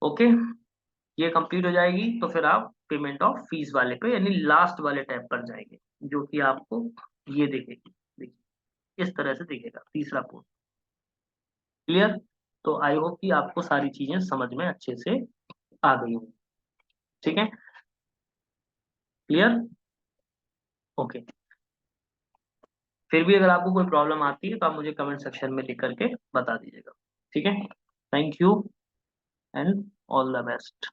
ओके, ये कंप्लीट हो जाएगी तो फिर आप पेमेंट ऑफ फीस वाले पे यानी लास्ट वाले टैब पर जाएंगे, जो कि आपको ये दिखेगी, देखिए इस तरह से दिखेगा तीसरा पोर्ट। क्लियर? तो आई होप कि आपको सारी चीजें समझ में अच्छे से आ गई होंगी। ठीक है, क्लियर, ओके। फिर भी अगर आपको कोई प्रॉब्लम आती है तो आप मुझे कमेंट सेक्शन में लिख करके बता दीजिएगा। ठीक है, thank you and all the best.